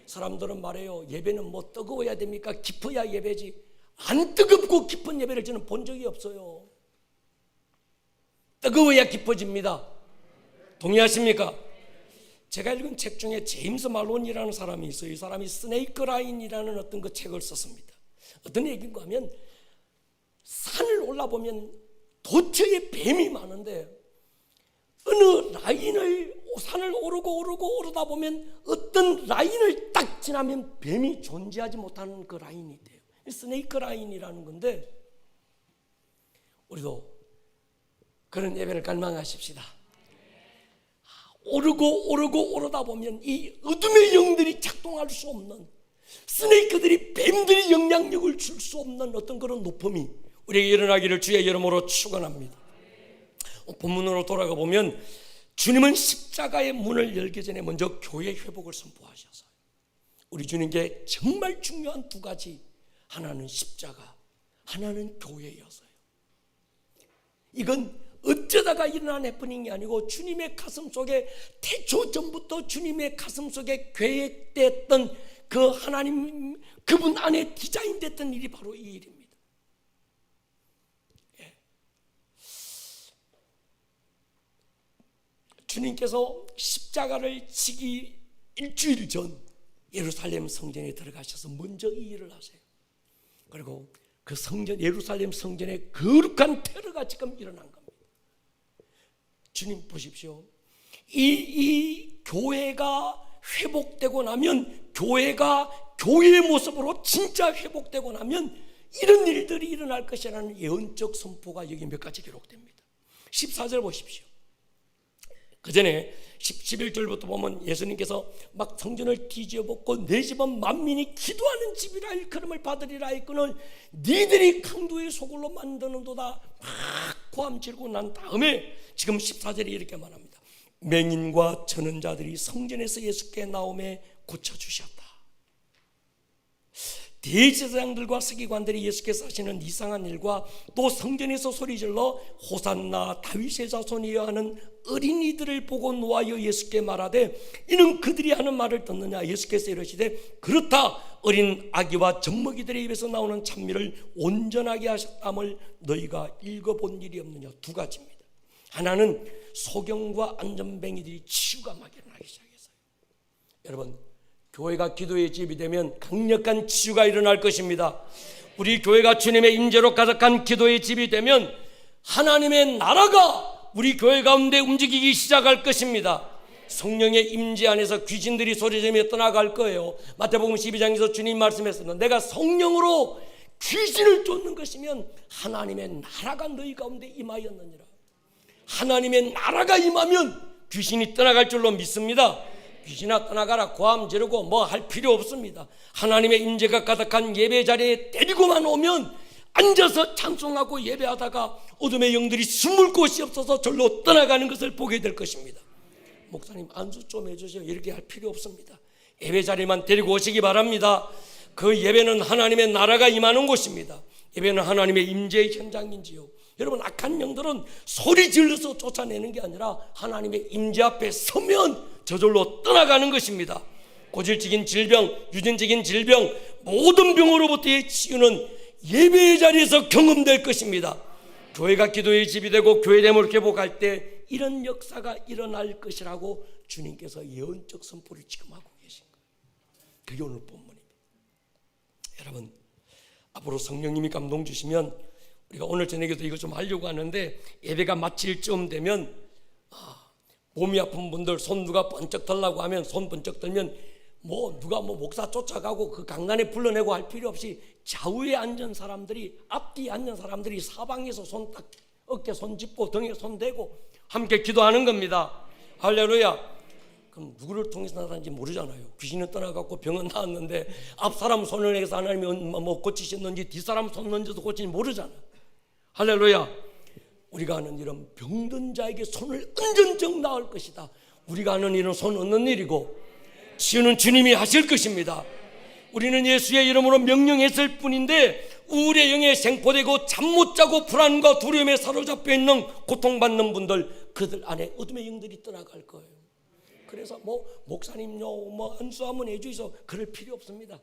사람들은 말해요. 예배는 뭐 뜨거워야 됩니까? 깊어야 예배지. 안 뜨겁고 깊은 예배를 저는 본 적이 없어요. 뜨거워야 깊어집니다. 동의하십니까? 제가 읽은 책 중에 제임스 말론이라는 사람이 있어요. 이 사람이 스네이크 라인이라는 어떤 그 책을 썼습니다. 어떤 얘기인가 하면 산을 올라보면 도처에 뱀이 많은데 어느 산을 오르다 보면 어떤 라인을 딱 지나면 뱀이 존재하지 못하는 그 라인이 있대요. 스네이크 라인이라는 건데 우리도 그런 예배를 갈망하십시다. 오르다 보면 이 어둠의 영들이 작동할 수 없는, 스네이크들이, 뱀들이 영향력을 줄 수 없는 어떤 그런 높음이 우리에게 일어나기를 주의 이름으로 축원합니다. 본문으로 돌아가 보면 주님은 십자가의 문을 열기 전에 먼저 교회 회복을 선포하셨어요. 우리 주님께 정말 중요한 두 가지, 하나는 십자가, 하나는 교회였어요. 이건 어쩌다가 일어난 해프닝이 아니고 주님의 가슴 속에 태초 전부터 주님의 가슴 속에 계획됐던 그 하나님 그분 안에 디자인됐던 일이 바로 이 일입니다. 예. 주님께서 십자가를 지기 일주일 전 예루살렘 성전에 들어가셔서 먼저 이 일을 하세요. 그리고 그 성전, 예루살렘 성전에 거룩한 테러가 지금 일어난 겁니다. 주님 보십시오. 이 교회가 회복되고 나면, 교회가 교회의 모습으로 진짜 회복되고 나면 이런 일들이 일어날 것이라는 예언적 선포가 여기 몇 가지 기록됩니다. 14절 보십시오. 그 전에 11절부터 보면 예수님께서 막 성전을 뒤집어엎고 내 집은 만민이 기도하는 집이라 일컬음을 받으리라 했거늘 니들이 강도의 소굴로 만드는도다 막 고함 지르고 난 다음에 지금 14절에 이렇게 말합니다. 맹인과 전원자들이 성전에서 예수께 나오매 고쳐주셨다. 대제사장들과 서기관들이 예수께서 하시는 이상한 일과 또 성전에서 소리질러 호산나 다윗의 자손이여 하는 어린이들을 보고 노하여 예수께 말하되 이는 그들이 하는 말을 듣느냐. 예수께서 이르시되 그렇다. 어린 아기와 젖먹이들의 입에서 나오는 찬미를 온전하게 하셨담을 너희가 읽어본 일이 없느냐. 두 가지입니다. 하나는 소경과 안전뱅이들이 치유가 막 일어나기 시작했어요. 여러분, 교회가 기도의 집이 되면 강력한 치유가 일어날 것입니다. 우리 교회가 주님의 임재로 가득한 기도의 집이 되면 하나님의 나라가 우리 교회 가운데 움직이기 시작할 것입니다. 성령의 임재 안에서 귀신들이 소리지르며 떠나갈 거예요. 마태복음 12장에서 주님 말씀했습니다. 내가 성령으로 귀신을 쫓는 것이면 하나님의 나라가 너희 가운데 임하였느니라. 하나님의 나라가 임하면 귀신이 떠나갈 줄로 믿습니다. 귀신아 떠나가라 고함 지르고 뭐 할 필요 없습니다. 하나님의 임재가 가득한 예배 자리에 데리고만 오면 앉아서 찬송하고 예배하다가 어둠의 영들이 숨을 곳이 없어서 절로 떠나가는 것을 보게 될 것입니다. 목사님 안수 좀 해주세요. 이렇게 할 필요 없습니다. 예배 자리만 데리고 오시기 바랍니다. 그 예배는 하나님의 나라가 임하는 곳입니다. 예배는 하나님의 임재의 현장인지요. 여러분, 악한 영들은 소리 질러서 쫓아내는 게 아니라 하나님의 임재 앞에 서면 저절로 떠나가는 것입니다. 고질적인 질병, 유전적인 질병, 모든 병으로부터의 치유는 예배의 자리에서 경험될 것입니다. 교회가 기도의 집이 되고 교회됨을 회복할 때 이런 역사가 일어날 것이라고 주님께서 예언적 선포를 지금 하고 계신 거예요. 그게 오늘 본문입니다. 여러분, 앞으로 성령님이 감동 주시면 우리가 오늘 저녁에도 이거 좀 하려고 하는데 예배가 마칠 쯤 되면 몸이 아픈 분들 손 누가 번쩍 들라고 하면 손 번쩍 들면 뭐 누가 뭐 목사 쫓아가고 그 강단에 불러내고 할 필요 없이 좌우에 앉은 사람들이, 앞뒤에 앉은 사람들이 사방에서 손 딱 어깨 손 짚고 등에 손 대고 함께 기도하는 겁니다. 할렐루야. 그럼 누구를 통해서 나타난지 모르잖아요. 귀신은 떠나갔고 병은 나았는데 앞 사람 손을 내서 하나님이 뭐 고치셨는지 뒷 사람 손 얹어서 고치는지 모르잖아. 할렐루야. 우리가 하는 일은 병든 자에게 손을 얹은 적 나을 것이다. 우리가 하는 일은 손 얹는 일이고 치유는 주님이 하실 것입니다. 우리는 예수의 이름으로 명령했을 뿐인데 우울의 영에 생포되고 잠 못 자고 불안과 두려움에 사로잡혀 있는 고통받는 분들, 그들 안에 어둠의 영들이 떠나갈 거예요. 그래서 뭐 목사님요 뭐 안수 한번 해주이소 그럴 필요 없습니다.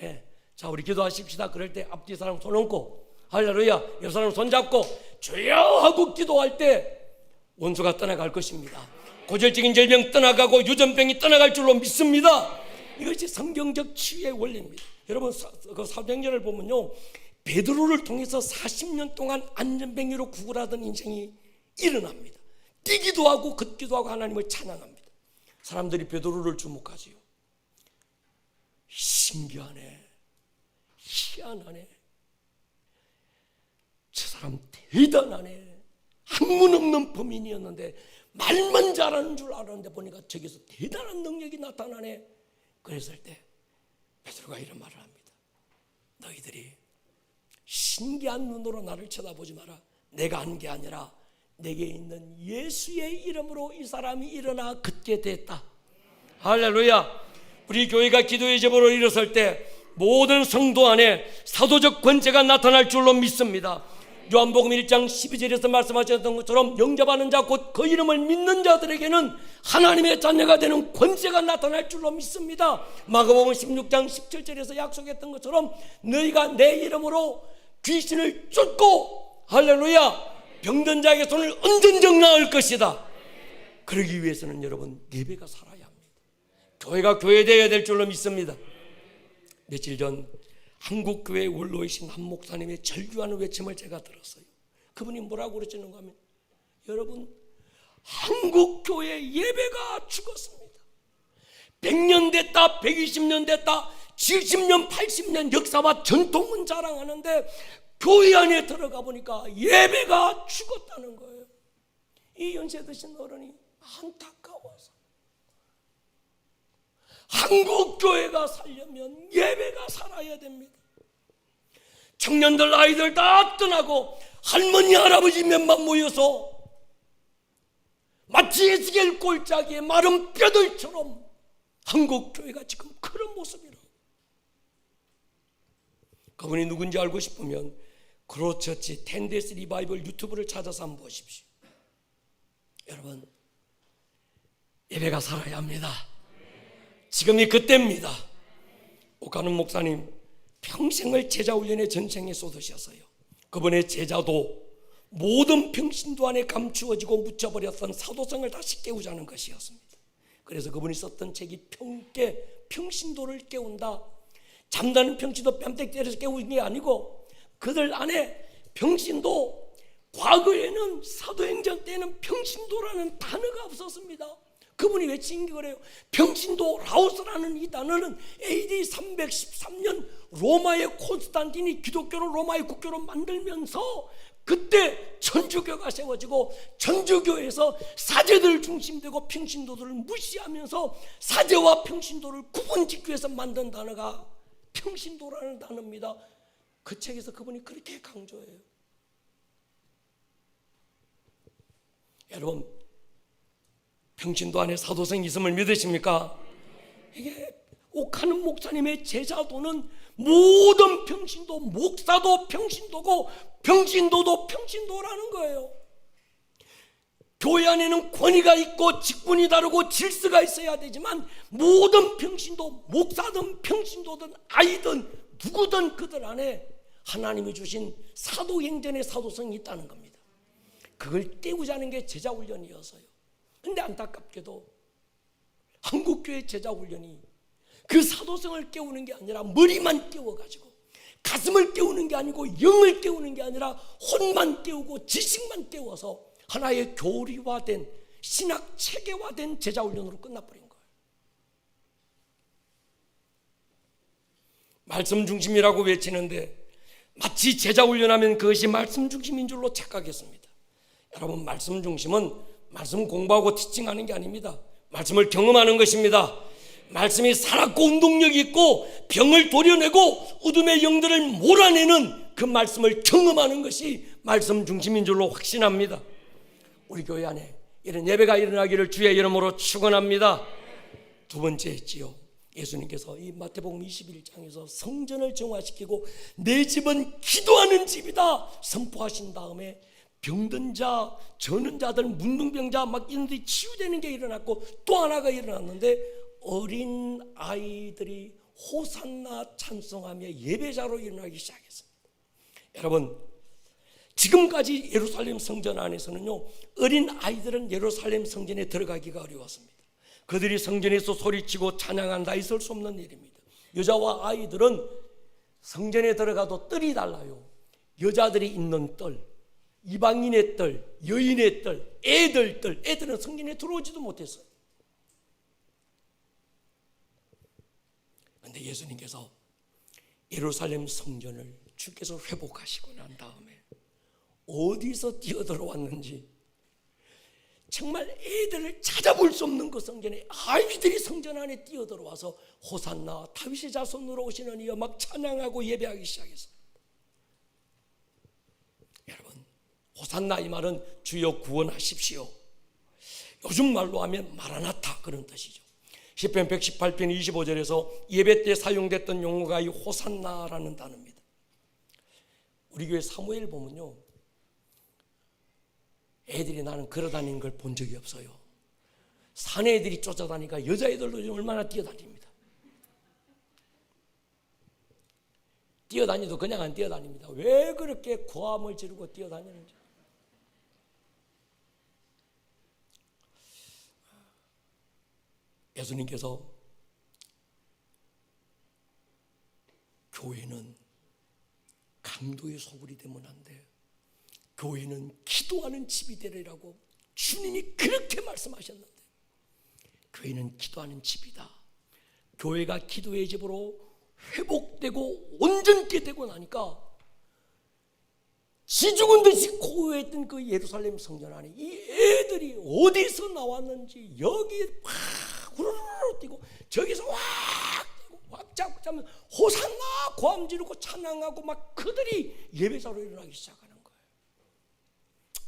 예. 자, 우리 기도하십시다. 그럴 때 앞뒤 사람 손 얹고 할렐루야, 옆 사람 손 잡고 주여 하고 기도할 때 원수가 떠나갈 것입니다. 고질적인 질병 떠나가고 유전병이 떠나갈 줄로 믿습니다. 이것이 성경적 치유의 원리입니다. 여러분 그 사도행전을 보면요, 베드로를 통해서 40년 동안 안전병으로 구걸하던 인생이 일어납니다. 뛰기도 하고 걷기도 하고 하나님을 찬양합니다. 사람들이 베드로를 주목하지요. 신기하네, 희한하네, 저 사람 대단하네. 학문 없는 범인이었는데 말만 잘하는 줄 알았는데 보니까 저기서 대단한 능력이 나타나네. 그랬을 때 베드로가 이런 말을 합니다. 너희들이 신기한 눈으로 나를 쳐다보지 마라. 내가 한 게 아니라 내게 있는 예수의 이름으로 이 사람이 일어나 걷게 됐다. 할렐루야. 우리 교회가 기도의 제보로 일어설 때 모든 성도 안에 사도적 권세가 나타날 줄로 믿습니다. 요한복음 1장 12절에서 말씀하셨던 것처럼 영접하는 자 곧 그 이름을 믿는 자들에게는 하나님의 자녀가 되는 권세가 나타날 줄로 믿습니다. 마가복음 16장 17절에서 약속했던 것처럼 너희가 내 이름으로 귀신을 쫓고 할렐루야 병든 자에게 손을 언전적 나을 것이다. 그러기 위해서는 여러분 예배가 살아야 합니다. 교회가 교회되어야 될 줄로 믿습니다. 며칠 전 한국교회 원로이신 한 목사님의 절규하는 외침을 제가 들었어요. 그분이 뭐라고 그러시는가 하면, 여러분 한국교회 예배가 죽었습니다. 100년 됐다 120년 됐다 70년 80년 역사와 전통은 자랑하는데 교회 안에 들어가 보니까 예배가 죽었다는 거예요. 이 연세 드신 어른이 안타까워서 한국교회가 살려면 예배가 살아야 됩니다. 청년들 아이들 다 떠나고 할머니 할아버지 몇만 모여서 마치 에스겔 골짜기에 마른 뼈들처럼 한국교회가 지금 그런 모습이라고. 그분이 누군지 알고 싶으면 크로처치 10days 리바이벌 유튜브를 찾아서 한번 보십시오. 여러분 예배가 살아야 합니다. 지금이 그때입니다. 오카는 목사님 평생을 제자훈련의 전쟁에 쏟으셨어요. 그분의 제자도 모든 평신도 안에 감추어지고 묻혀버렸던 사도성을 다시 깨우자는 것이었습니다. 그래서 그분이 썼던 책이 평신도를 깨운다. 잠자는 평신도 뺨때 때려서 깨우는 게 아니고 그들 안에 평신도, 과거에는 사도행전 때는 평신도라는 단어가 없었습니다. 그분이 외친 게 그래요. 평신도 라오스라는 이 단어는 AD 313년 로마의 콘스탄틴이 기독교를 로마의 국교로 만들면서 그때 천주교가 세워지고 천주교에서 사제들 중심되고 평신도들을 무시하면서 사제와 평신도를 구분짓기 위해서 만든 단어가 평신도라는 단어입니다. 그 책에서 그분이 그렇게 강조해요. 여러분 평신도 안에 사도성이 있음을 믿으십니까? 이게 옥하는 목사님의 제자도는 모든 평신도, 목사도 평신도고 평신도도 평신도라는 거예요. 교회 안에는 권위가 있고 직분이 다르고 질서가 있어야 되지만 모든 평신도, 목사든 평신도든 아이든 누구든 그들 안에 하나님이 주신 사도행전의 사도성이 있다는 겁니다. 그걸 깨우자는 게 제자훈련이어서요. 근데 안타깝게도 한국교회 제자훈련이 그 사도성을 깨우는 게 아니라 머리만 깨워가지고 가슴을 깨우는 게 아니고 영을 깨우는 게 아니라 혼만 깨우고 지식만 깨워서 하나의 교리화된 신학 체계화된 제자훈련으로 끝나버린 거예요. 말씀 중심이라고 외치는데 마치 제자훈련하면 그것이 말씀 중심인 줄로 착각했습니다. 여러분 말씀 중심은 말씀 공부하고 티칭하는 게 아닙니다. 말씀을 경험하는 것입니다. 말씀이 살았고 운동력이 있고 병을 도려내고 어둠의 영들을 몰아내는 그 말씀을 경험하는 것이 말씀 중심인 줄로 확신합니다. 우리 교회 안에 이런 예배가 일어나기를 주의 이름으로 축원합니다. 두 번째 했지요. 예수님께서 이 마태복음 21장에서 성전을 정화시키고 내 집은 기도하는 집이다 선포하신 다음에 병든 자, 저는 자들, 문둥병자 막 이런데 치유되는 게 일어났고, 또 하나가 일어났는데 어린 아이들이 호산나 찬송하며 예배자로 일어나기 시작했습니다. 여러분, 지금까지 예루살렘 성전 안에서는요, 어린 아이들은 예루살렘 성전에 들어가기가 어려웠습니다. 그들이 성전에서 소리치고 찬양한다 있을 수 없는 일입니다. 여자와 아이들은 성전에 들어가도 뜰이 달라요. 여자들이 있는 뜰, 이방인의 뜰, 여인의 뜰, 애들 뜰, 애들은 성전에 들어오지도 못했어요. 그런데 예수님께서 예루살렘 성전을 주께서 회복하시고 난 다음에 어디서 뛰어들어왔는지, 정말 애들을 찾아볼 수 없는 그 성전에 아이들이 성전 안에 뛰어들어와서 호산나 다윗의 자손으로 오시는 이여 막 찬양하고 예배하기 시작했어요. 여러분, 호산나 이 말은 주여 구원하십시오. 요즘 말로 하면 마라나타 그런 뜻이죠. 시편 118편 25절에서 예배 때 사용됐던 용어가 이 호산나라는 단어입니다. 우리 교회 사무엘 보면요, 애들이 나는 걸어다니는 걸 본 적이 없어요. 산에 애들이 쫓아다니니까 여자애들도 얼마나 뛰어다닙니다. 뛰어다니도 그냥 안 뛰어다닙니다. 왜 그렇게 고함을 지르고 뛰어다니는지. 예수님께서 교회는 강도의 소굴이 되면 안 돼, 교회는 기도하는 집이 되리라고 주님이 그렇게 말씀하셨는데, 교회는 기도하는 집이다. 교회가 기도의 집으로 회복되고 온전케 되고 나니까 지죽은 듯이 고요했던 그 예루살렘 성전 안에 이 애들이 어디서 나왔는지 여기 막 후루룩 뛰고 저기서 왁 뛰고 왁 잡고 자면 호산나 고함 지르고 찬양하고 막 그들이 예배자로 일어나기 시작하는 거예요.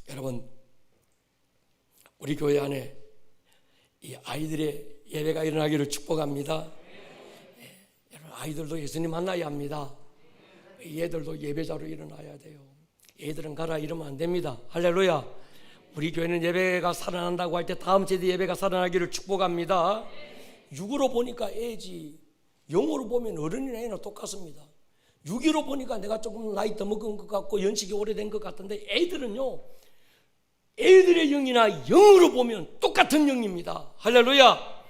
여러분, 우리 교회 안에 이 아이들의 예배가 일어나기를 축복합니다. 여러분, 아이들도 예수님 만나야 합니다. 얘들도 예배자로 일어나야 돼요. 얘들은 가라 이러면 안 됩니다. 할렐루야. 우리 교회는 예배가 살아난다고 할 때 다음 세대 예배가 살아나기를 축복합니다. 육으로 보니까 애지, 영으로 보면 어른이나 애나 똑같습니다. 육으로 보니까 내가 조금 나이 더 먹은 것 같고 연식이 오래된 것 같은데, 애들은요, 애들의 영이나 영으로 보면 똑같은 영입니다. 할렐루야.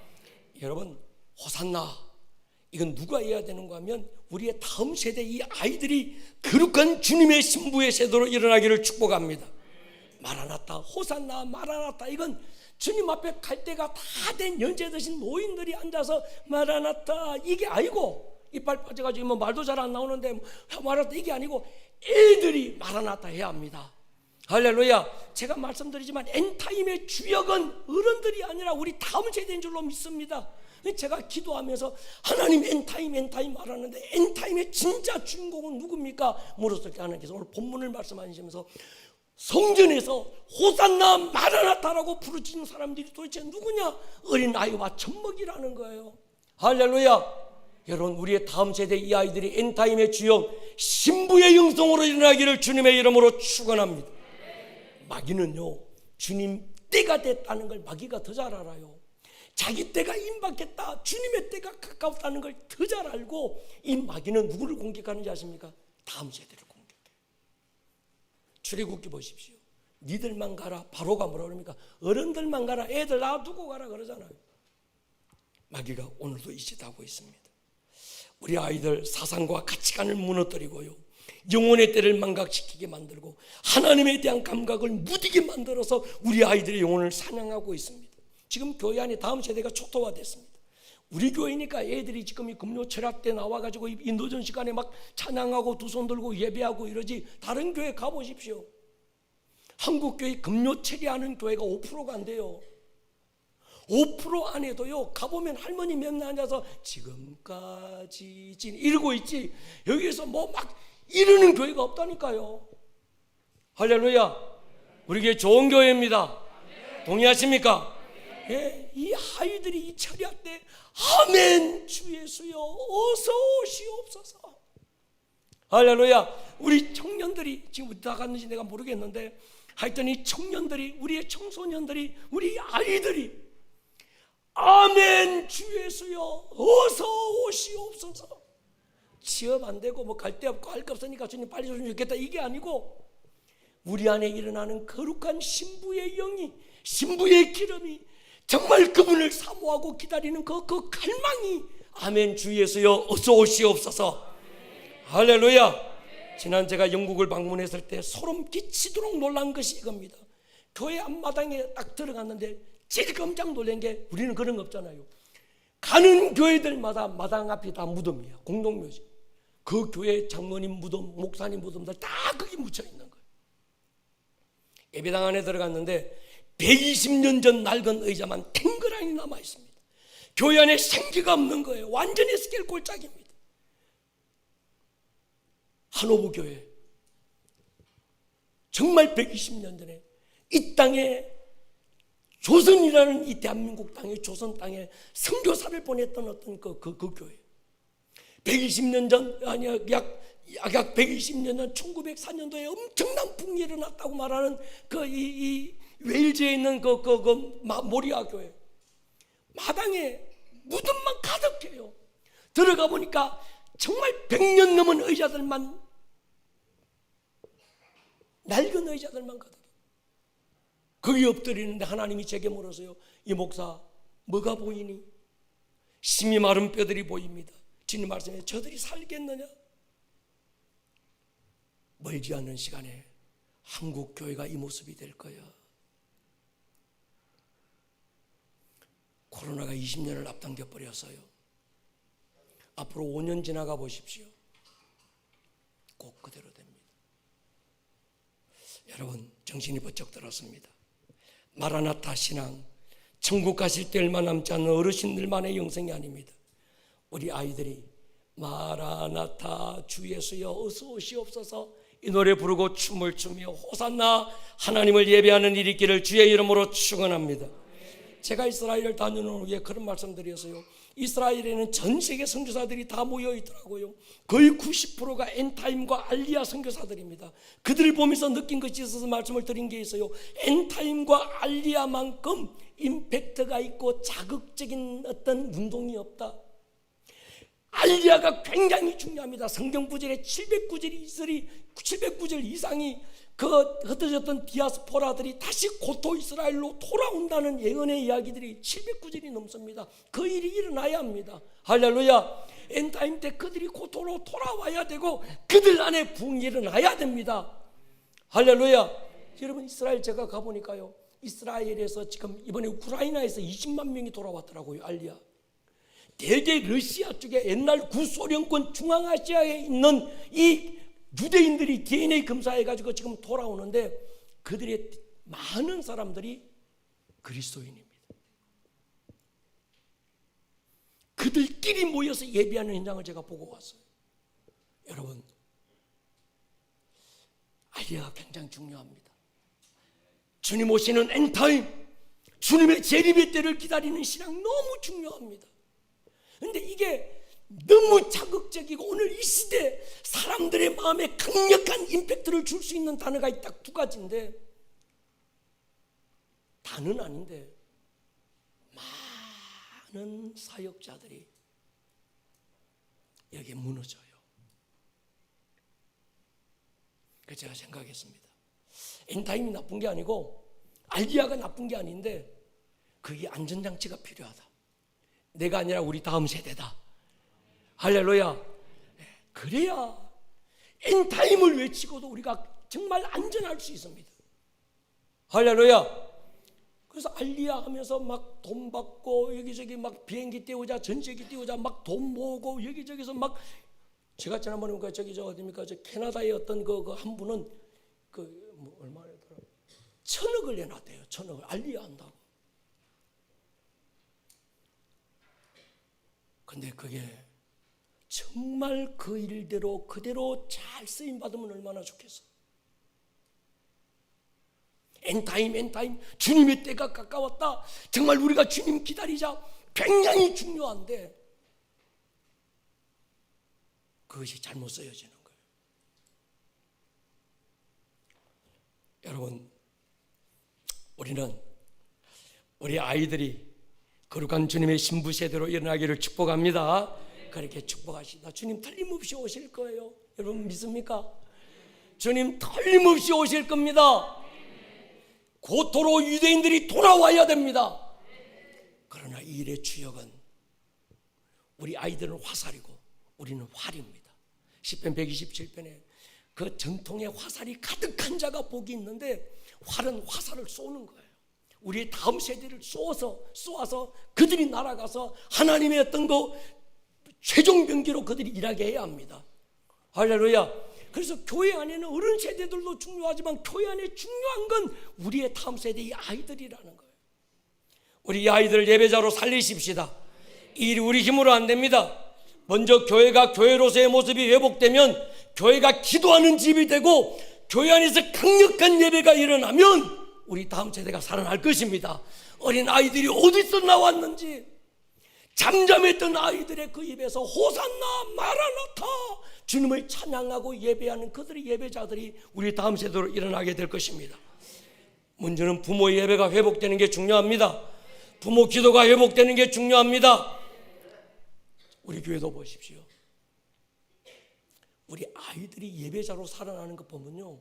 여러분, 호산나 이건 누가 해야 되는가 하면 우리의 다음 세대 이 아이들이 거룩한 주님의 신부의 세대로 일어나기를 축복합니다. 마라나타, 호산나, 마라나타, 이건 주님 앞에 갈 때가 다 된 연세 드신 노인들이 앉아서 마라나타 이게 아니고, 이빨 빠져가지고 뭐 말도 잘 안 나오는데 마라나타 이게 아니고 애들이 마라나타 해야 합니다. 할렐루야. 제가 말씀드리지만 엔타임의 주역은 어른들이 아니라 우리 다음 세대인 줄로 믿습니다. 제가 기도하면서 하나님 엔타임 말하는데 엔타임의 진짜 주인공은 누굽니까? 물었을 때 하나님께서 오늘 본문을 말씀하시면서 성전에서 호산나 마라나타라고 부르짖는 사람들이 도대체 누구냐? 어린 아이와 젖먹이라는 거예요. 할렐루야. 여러분, 우리의 다음 세대 이 아이들이 엔타임의 주역 신부의 영성으로 일어나기를 주님의 이름으로 축원합니다. 마귀는요, 주님 때가 됐다는 걸 마귀가 더 잘 알아요. 자기 때가 임박했다, 주님의 때가 가까웠다는 걸 더 잘 알고, 이 마귀는 누구를 공격하는지 아십니까? 다음 세대를 공격해요. 출애굽기 보십시오. 니들만 가라. 바로가 뭐라 그럽니까? 어른들만 가라, 애들 놔두고 가라 그러잖아요. 마귀가 오늘도 이 짓 하고 있습니다. 우리 아이들 사상과 가치관을 무너뜨리고요, 영혼의 때를 망각시키게 만들고 하나님에 대한 감각을 무디게 만들어서 우리 아이들의 영혼을 사냥하고 있습니다. 지금 교회 안에 다음 세대가 초토화됐습니다. 우리 교회니까 애들이 지금 이 금요 철학 때 나와가지고 이 늦은 시간에 막 찬양하고 두 손 들고 예배하고 이러지, 다른 교회 가보십시오. 한국 교회 금요 체리하는 교회가 5%가 안 돼요. 5% 안에도요, 가보면 할머니 몇 명 앉아서 지금까지 이러고 있지, 여기에서 뭐 막 이러는 교회가 없다니까요. 할렐루야. 우리 교회 좋은 교회입니다. 동의하십니까? 예, 이 아이들이 이 철야 때 아멘 주 예수여 어서 오시옵소서. 할렐루야. 우리 청년들이 지금 어디 다 갔는지 내가 모르겠는데 하여튼 이 청년들이, 우리의 청소년들이, 우리 아이들이 아멘 주 예수여 어서 오시옵소서. 취업 안 되고 뭐 갈 데 없고 할 거 없으니까 주님 빨리 줬으면 좋겠다, 이게 아니고 우리 안에 일어나는 거룩한 신부의 영이, 신부의 기름이, 정말 그분을 사모하고 기다리는 그 갈망이 아멘 주 예수여 어서 오시옵소서. 할렐루야. 지난 제가 영국을 방문했을 때 소름 끼치도록 놀란 것이 이겁니다. 교회 앞마당에 딱 들어갔는데 제일 깜짝 놀란 게, 우리는 그런 거 없잖아요. 가는 교회들마다 마당 앞이 다 무덤이야, 공동묘지. 그 교회 장로님 무덤, 목사님 무덤들 다 거기 묻혀 있는 거예요. 예배당 안에 들어갔는데 120년 전 낡은 의자만 탱그라니 남아 있습니다. 교회 안에 생기가 없는 거예요. 완전히 스케일 꼴짝입니다. 한오부 교회, 정말 120년 전에 이 땅에, 조선이라는 이 대한민국 땅에, 조선 땅에 선교사를 보냈던 어떤 그 교회, 120년 전, 아니야, 약 120년 전 1904년도에 엄청난 붕이 일어났다고 말하는 이 웨일즈에 있는 모리아 교회, 마당에 무덤만 가득해요. 들어가 보니까 정말 100년 넘은 의자들만, 낡은 의자들만 가득해. 거기 엎드리는데 하나님이 제게 물었어요. 이 목사, 뭐가 보이니? 심이 마른 뼈들이 보입니다. 주님 말씀에 저들이 살겠느냐? 멀지 않은 시간에 한국 교회가 이 모습이 될 거야. 코로나가 20년을 앞당겨 버렸어요. 앞으로 5년 지나가 보십시오. 꼭 그대로 됩니다. 여러분, 정신이 번쩍 들었습니다. 마라나타 신앙, 천국 가실 때 얼마 남지 않는 어르신들만의 영성이 아닙니다. 우리 아이들이 마라나타 주 예수여 어서 오시옵소서 이 노래 부르고 춤을 추며 호산나 하나님을 예배하는 일이 있기를 주의 이름으로 축원합니다. 제가 이스라엘을 다녀온 후에 그런 말씀드렸어요. 이스라엘에는 전 세계 선교사들이 다 모여 있더라고요. 거의 90%가 엔타임과 알리야 선교사들입니다. 그들을 보면서 느낀 것이 있어서 말씀을 드린 게 있어요. 엔타임과 알리야만큼 임팩트가 있고 자극적인 어떤 운동이 없다. 알리야가 굉장히 중요합니다. 성경 구절에 700구절 이상이 그 흩어졌던 디아스포라들이 다시 고토 이스라엘로 돌아온다는 예언의 이야기들이 700구절이 넘습니다. 그 일이 일어나야 합니다. 할렐루야. 엔타임 때 그들이 고토로 돌아와야 되고 그들 안에 부흥이 일어나야 됩니다. 할렐루야. 여러분, 이스라엘 제가 가보니까요, 이스라엘에서 지금 이번에 우크라이나에서 20만 명이 돌아왔더라고요. 알리야. 대개 러시아 쪽에 옛날 구소련권 중앙아시아에 있는 이 유대인들이 DNA 검사해가지고 지금 돌아오는데 그들의 많은 사람들이 그리스도인입니다. 그들끼리 모여서 예배하는 현장을 제가 보고 왔어요. 여러분, 알리야가 굉장히 중요합니다. 주님 오시는 엔타임, 주님의 재림의 때를 기다리는 신앙 너무 중요합니다. 그런데 이게 너무 자극적이고 오늘 이 시대 사람들의 마음에 강력한 임팩트를 줄 수 있는 단어가 딱 두 가지인데, 다는 아닌데 많은 사역자들이 여기에 무너져요. 그래서 제가 생각했습니다. 엔타임이 나쁜 게 아니고 알리야가 나쁜 게 아닌데 그게 안전장치가 필요하다. 내가 아니라 우리 다음 세대다. 할렐루야. 그래야 엔타임을 외치고도 우리가 정말 안전할 수 있습니다. 할렐루야. 그래서 알리야 하면서 막 돈 받고 여기저기 막 비행기 띄우자, 전세기 띄우자, 막 돈 모으고 여기저기서 막, 제가 지난번에 저기 어디입니까? 저 캐나다의 어떤 한 분은 뭐 얼마였더라? 1,000억을 내놨대요. 1,000억을 알리야 한다고. 근데 그게 정말 그 일대로 그대로 잘 쓰임 받으면 얼마나 좋겠어. 엔타임 주님의 때가 가까웠다. 정말 우리가 주님 기다리자. 굉장히 중요한데 그것이 잘못 쓰여지는 거예요. 여러분, 우리는 우리 아이들이 거룩한 주님의 신부 세대로 일어나기를 축복합니다. 그렇게 축복하시다. 주님 틀림없이 오실 거예요. 여러분 믿습니까? 주님 틀림없이 오실 겁니다. 고토로 유대인들이 돌아와야 됩니다. 그러나 이 일의 주역은 우리 아이들은 화살이고 우리는 활입니다. 시편 127편에 그 전통의 화살이 가득한 자가 복이 있는데 활은 화살을 쏘는 거예요. 우리의 다음 세대를 쏘아서 그들이 날아가서 하나님의 어떤 최종 병기로 그들이 일하게 해야 합니다. 할렐루야. 그래서 교회 안에는 어른 세대들도 중요하지만 교회 안에 중요한 건 우리의 다음 세대의 아이들이라는 거예요. 우리 아이들 예배자로 살리십시다. 이 일이 우리 힘으로 안 됩니다. 먼저 교회가 교회로서의 모습이 회복되면, 교회가 기도하는 집이 되고 교회 안에서 강력한 예배가 일어나면 우리 다음 세대가 살아날 것입니다. 어린 아이들이 어디서 나왔는지, 잠잠했던 아이들의 그 입에서 호산나 마라나타 주님을 찬양하고 예배하는 그들의 예배자들이 우리 다음 세대로 일어나게 될 것입니다. 문제는 부모의 예배가 회복되는 게 중요합니다. 부모 기도가 회복되는 게 중요합니다. 우리 교회도 보십시오. 우리 아이들이 예배자로 살아나는 것 보면요,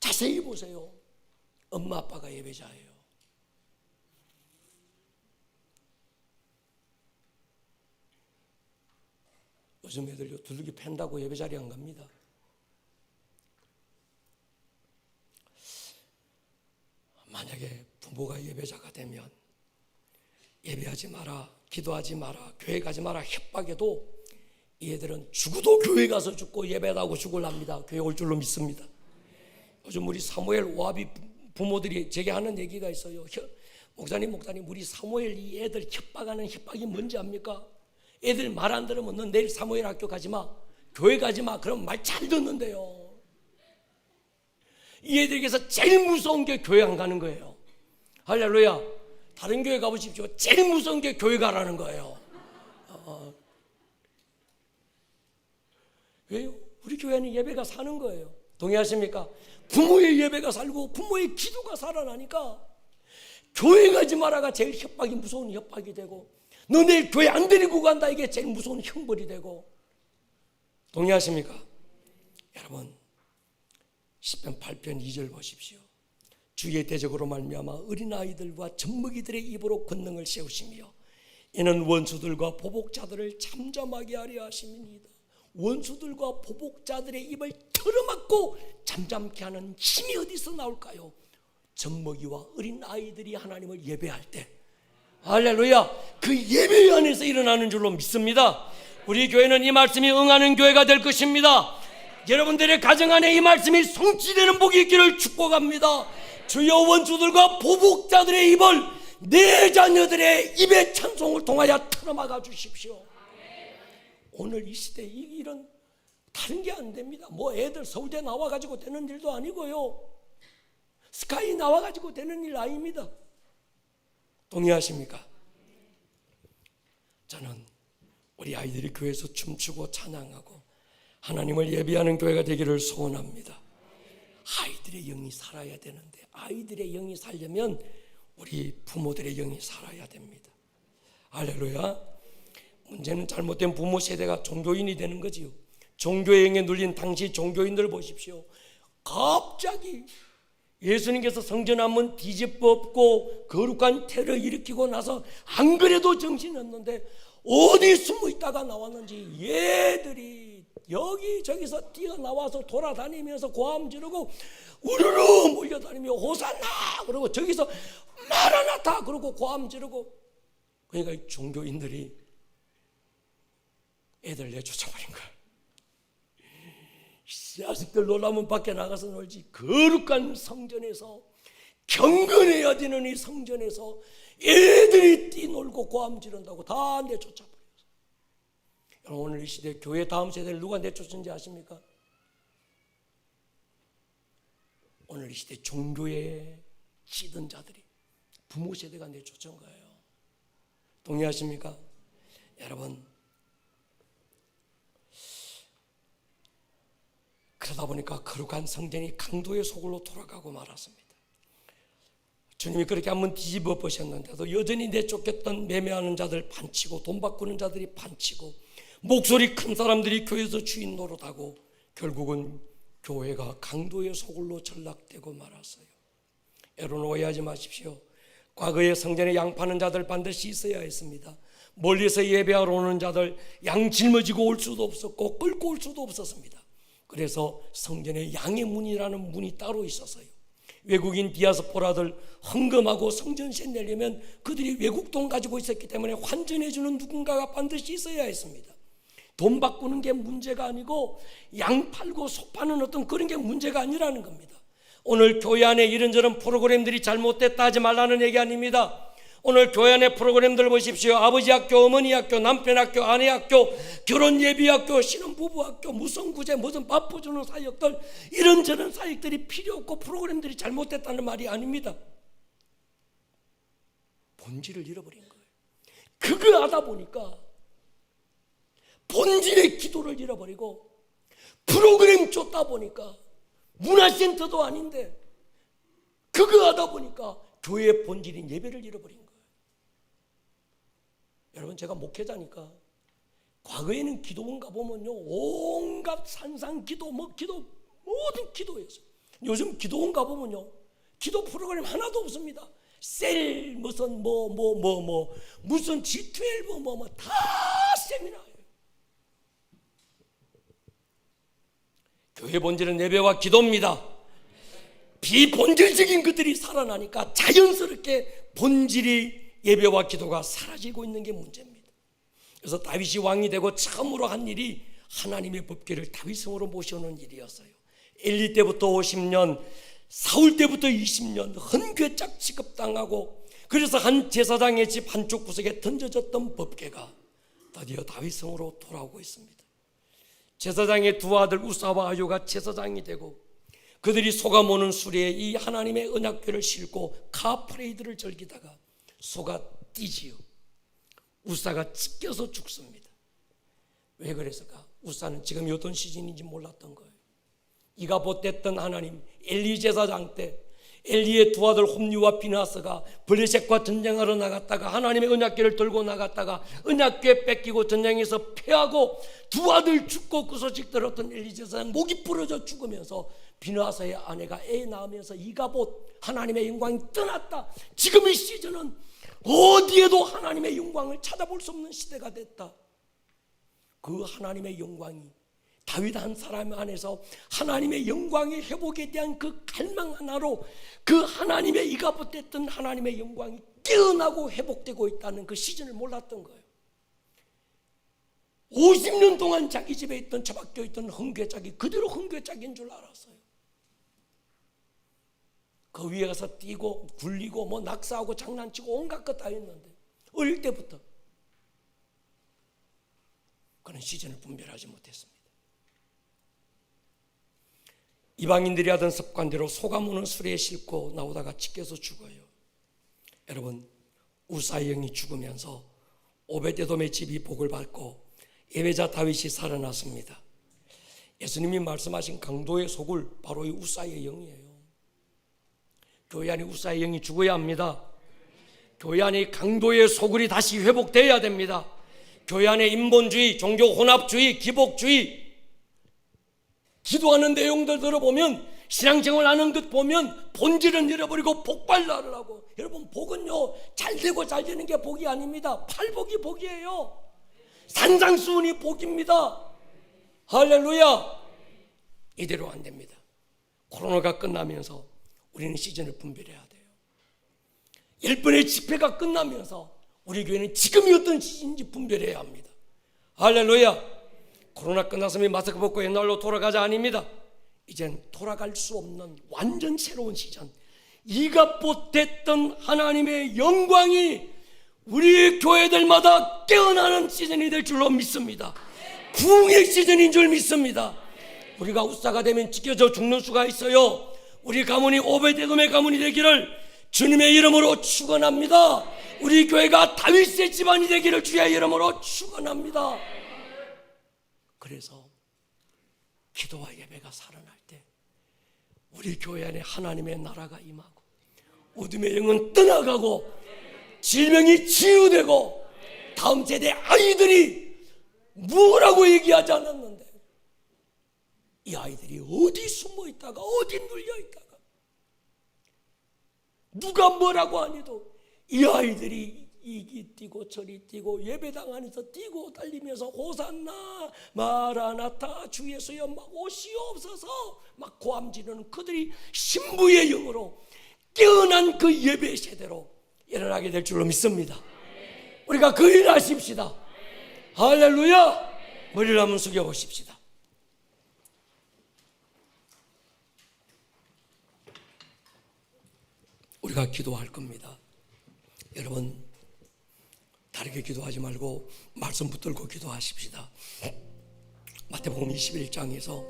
자세히 보세요. 엄마 아빠가 예배자예요. 요즘 애들요 두들기 팬다고 예배 자리 안 갑니다. 만약에 부모가 예배자가 되면 예배하지 마라, 기도하지 마라, 교회 가지 마라 협박해도 이 애들은 죽어도 교회 가서 죽고 예배하고 죽을랍니다. 교회 올 줄로 믿습니다. 요즘 우리 사무엘 오합이 부모들이 제게 하는 얘기가 있어요. 목사님 우리 사무엘 이 애들 협박하는 협박이 뭔지 압니까? 애들 말 안 들으면 넌 내일 사무엘 학교 가지 마, 교회 가지 마, 그럼 말 잘 듣는데요. 이 애들에게서 제일 무서운 게 교회 안 가는 거예요. 할렐루야. 다른 교회 가보십시오. 제일 무서운 게 교회 가라는 거예요. 왜요? 우리 교회는 예배가 사는 거예요. 동의하십니까? 부모의 예배가 살고 부모의 기도가 살아나니까 교회 가지 마라가 제일 협박이 무서운 협박이 되고, 너 내일 교회 안 데리고 간다 이게 제일 무서운 형벌이 되고. 동의하십니까? 여러분 시편 8편 2절 보십시오. 주의 대적으로 말미암아 어린아이들과 젖먹이들의 입으로 권능을 세우시며 이는 원수들과 보복자들을 잠잠하게 하려 하심이니이다. 원수들과 보복자들의 입을 틀어막고 잠잠케 하는 힘이 어디서 나올까요? 젖먹이와 어린아이들이 하나님을 예배할 때, 할렐루야, 그 예배 안에서 일어나는 줄로 믿습니다. 우리 교회는 이 말씀이 응하는 교회가 될 것입니다. 여러분들의 가정 안에 이 말씀이 성취되는 복이 있기를 축복합니다. 주여 원수들과 보복자들의 입을 내 자녀들의 입의 찬송을 통하여 틀어막아 주십시오. 오늘 이 시대 이 일은 다른 게 안 됩니다. 뭐 애들 서울대 나와가지고 되는 일도 아니고요, 스카이 나와가지고 되는 일 아닙니다. 동의하십니까? 저는 우리 아이들이 교회에서 춤추고 찬양하고 하나님을 예배하는 교회가 되기를 소원합니다. 아이들의 영이 살아야 되는데, 아이들의 영이 살려면 우리 부모들의 영이 살아야 됩니다. 할렐루야. 문제는 잘못된 부모 세대가 종교인이 되는 거지요. 종교의 영에 눌린 당시 종교인들 보십시오. 갑자기 예수님께서 성전 한번 뒤집어 엎고 거룩한 테러 일으키고 나서 안 그래도 정신이 없는데 어디 숨어 있다가 나왔는지 얘들이 여기저기서 뛰어나와서 돌아다니면서 고함 지르고 우르르 몰려다니며 호산나 그러고 저기서 마라나타 그러고 고함 지르고, 그러니까 종교인들이 애들 내쫓아버린 거야. 자식들 놀라면 밖에 나가서 놀지, 거룩한 성전에서, 경건해야 되는 이 성전에서 애들이 뛰놀고 고함 지른다고 다 내쫓아버렸어. 여러분 오늘 이 시대 교회 다음 세대를 누가 내쫓은지 아십니까? 오늘 이 시대 종교에 찌든 자들이, 부모 세대가 내쫓은 거예요. 동의하십니까? 여러분 그러다 보니까 거룩한 성전이 강도의 소굴로 돌아가고 말았습니다. 주님이 그렇게 한번 뒤집어 보셨는데도 여전히 내쫓겼던 매매하는 자들 반치고 돈 바꾸는 자들이 반치고 목소리 큰 사람들이 교회에서 주인 노릇하고 결국은 교회가 강도의 소굴로 전락되고 말았어요. 여러분 오해하지 마십시오. 과거에 성전에 양 파는 자들 반드시 있어야 했습니다. 멀리서 예배하러 오는 자들 양 짊어지고 올 수도 없었고 끌고 올 수도 없었습니다. 그래서 성전에 양의 문이라는 문이 따로 있었어요. 외국인 디아스포라들 헌금하고 성전세 내려면 그들이 외국 돈 가지고 있었기 때문에 환전해주는 누군가가 반드시 있어야 했습니다. 돈 바꾸는 게 문제가 아니고 양 팔고 소 파는 어떤 그런 게 문제가 아니라는 겁니다. 오늘 교회 안에 이런저런 프로그램들이 잘못됐다 하지 말라는 얘기 아닙니다. 오늘 교회 안에 프로그램들 보십시오. 아버지 학교, 어머니 학교, 남편 학교, 아내 학교, 결혼 예비 학교, 신혼부부 학교, 무성구제, 무슨 밥 주는 사역들, 이런저런 사역들이 필요 없고 프로그램들이 잘못됐다는 말이 아닙니다. 본질을 잃어버린 거예요. 그거 하다 보니까 본질의 기도를 잃어버리고 프로그램 쫓다 보니까 문화센터도 아닌데 그거 하다 보니까 교회의 본질인 예배를 잃어버린 거예요. 여러분 제가 목회자니까 과거에는 기도원 가보면요 온갖 산상 기도 기도 모든 기도였어요. 요즘 기도원 가보면요 기도 프로그램 하나도 없습니다. 셀 무슨 무슨 G12 다 세미나예요. 교회 본질은 예배와 기도입니다. 비본질적인 것들이 살아나니까 자연스럽게 본질이 예배와 기도가 사라지고 있는 게 문제입니다. 그래서 다윗이 왕이 되고 처음으로 한 일이 하나님의 법궤를 다윗성으로 모셔오는 일이었어요. 엘리 때부터 50년, 사울 때부터 20년 헌괴짝 취급당하고 그래서 한 제사장의 집 한쪽 구석에 던져졌던 법궤가 드디어 다윗성으로 돌아오고 있습니다. 제사장의 두 아들 우사와 아요가 제사장이 되고 그들이 소가 모는 수레에 이 하나님의 언약궤를 싣고 카프레이드를 즐기다가 소가 뛰지요. 우사가 찢겨서 죽습니다. 왜 그랬을까? 우사는 지금 어떤 시즌인지 몰랐던 거예요. 이가 보땠던 하나님 엘리 제사장 때 엘리의 두 아들 홈리와 비나스가 블레셋과 전쟁하러 나갔다가 하나님의 언약궤를 들고 나갔다가 언약궤 뺏기고 전쟁에서 패하고 두 아들 죽고 그 소식 들었던 엘리 제사장 목이 부러져 죽으면서 비나스의 아내가 애 낳으면서 이가봇 하나님의 영광이 떠났다. 지금 이 시즌은 어디에도 하나님의 영광을 찾아볼 수 없는 시대가 됐다. 그 하나님의 영광이 다윗 한 사람 안에서 하나님의 영광의 회복에 대한 그 갈망 하나로 그 하나님의 이가 보땠던 하나님의 영광이 깨어나고 회복되고 있다는 그 시즌을 몰랐던 거예요. 50년 동안 자기 집에 있던 처박혀 있던 헌괴짝이 그대로 헌괴짝인 줄 알았어요. 그 위에 가서 뛰고 굴리고 낙사하고 장난치고 온갖 것 다 했는데 어릴 때부터 그런 시즌을 분별하지 못했습니다. 이방인들이 하던 습관대로 소가 무는 수레에 싣고 나오다가 찢겨서 죽어요. 여러분 우사의 영이 죽으면서 오베데돔의 집이 복을 받고 예배자 다윗이 살아났습니다. 예수님이 말씀하신 강도의 소굴 바로 이 우사의 영이에요. 교회 안에 우사의 영이 죽어야 합니다. 교회 안에 강도의 소굴이 다시 회복되어야 됩니다. 교회 안에 인본주의, 종교 혼합주의, 기복주의 기도하는 내용들 들어보면 신앙생활 하는 것 보면 본질은 잃어버리고 복발나를 하고 여러분 복은요 잘되고 잘되는 게 복이 아닙니다. 팔복이 복이에요. 산상수훈이 복입니다. 할렐루야. 이대로 안 됩니다. 코로나가 끝나면서 우리는 시즌을 분별해야 돼요. 10번의 집회가 끝나면서 우리 교회는 지금이 어떤 시즌인지 분별해야 합니다. 할렐루야. 코로나 끝났으면 마스크 벗고 옛날로 돌아가자 아닙니다. 이젠 돌아갈 수 없는 완전 새로운 시즌, 이가 보탰던 하나님의 영광이 우리 교회들마다 깨어나는 시즌이 될 줄로 믿습니다. 부흥의 시즌인 줄 믿습니다. 우리가 우사가 되면 찢겨져 죽는 수가 있어요. 우리 가문이 오베데돔의 가문이 되기를 주님의 이름으로 축원합니다. 우리 교회가 다윗의 집안이 되기를 주의 이름으로 축원합니다. 그래서 기도와 예배가 살아날 때 우리 교회 안에 하나님의 나라가 임하고 어둠의 영은 떠나가고 질병이 치유되고 다음 세대 아이들이 뭐라고 얘기하지 않았는데 이 아이들이 어디 숨어 있다가 어디 눌려 있다가 누가 뭐라고 안 해도 이 아이들이 이기 뛰고 저리 뛰고 예배당 안에서 뛰고 달리면서 호산나 마라나타 주 예수여 막 오시옵소서 막 고함 지르는 그들이 신부의 영으로 깨어난 그 예배 세대로 일어나게 될 줄로 믿습니다. 우리가 그 일 하십시다. 할렐루야. 머리를 한번 숙여 보십시다. 우리가 기도할 겁니다. 여러분 다르게 기도하지 말고 말씀 붙들고 기도하십시다. 마태복음 21장에서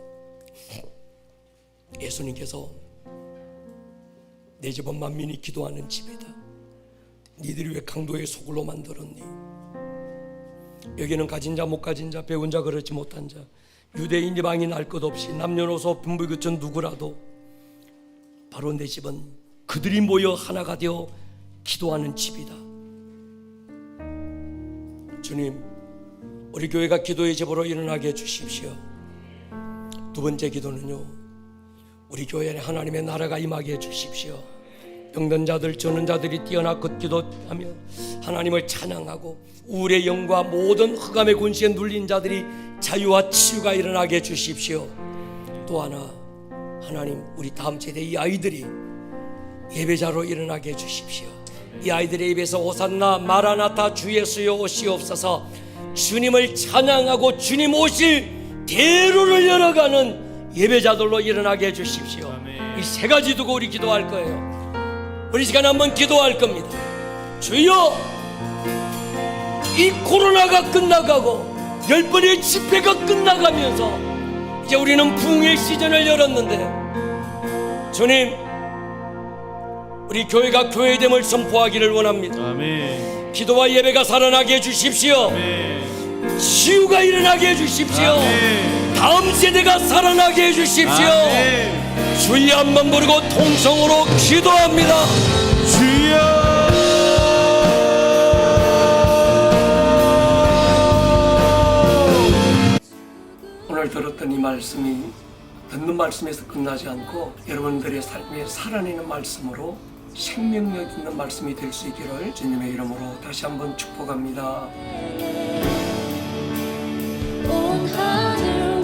예수님께서 내 집은 만민이 기도하는 집이다. 니들이 왜 강도의 소굴로 만들었니? 여기는 가진 자 못 가진 자 배운 자 그렇지 못한 자 유대인 이방인 알 것 없이 남녀노소 분부교천 누구라도 바로 내 집은 그들이 모여 하나가 되어 기도하는 집이다. 주님, 우리 교회가 기도의 집으로 일어나게 해주십시오. 두 번째 기도는요, 우리 교회 안에 하나님의 나라가 임하게 해주십시오. 병든 자들, 저는 자들이 뛰어나 걷기도하며 하나님을 찬양하고 우울의 영과 모든 흑암의 군시에 눌린 자들이 자유와 치유가 일어나게 해주십시오. 또 하나, 하나님 우리 다음 세대 이 아이들이 예배자로 일어나게 해주십시오. 이 아이들의 입에서 호산나 마라나타 주 예수여 오시옵소서 주님을 찬양하고 주님 오실 대로를 열어가는 예배자들로 일어나게 해주십시오. 이 세 가지 두고 우리 기도할 거예요. 우리 시간 한번 기도할 겁니다. 주여, 이 코로나가 끝나가고 10번의 집회가 끝나가면서 이제 우리는 부흥의 시즌을 열었는데 주님, 우리 교회가 교회됨을 선포하기를 원합니다. 아멘. 기도와 예배가 살아나게 해주십시오. 아멘. 치유가 일어나게 해주십시오. 아멘. 다음 세대가 살아나게 해주십시오. 아멘. 주의 한번 부르고 통성으로 기도합니다. 주여. 오늘 들었던 이 말씀이 듣는 말씀에서 끝나지 않고 여러분들의 삶에 살아내는 말씀으로 생명력 있는 말씀이 될 수 있기를 주님의 이름으로 다시 한번 축복합니다. 온 하늘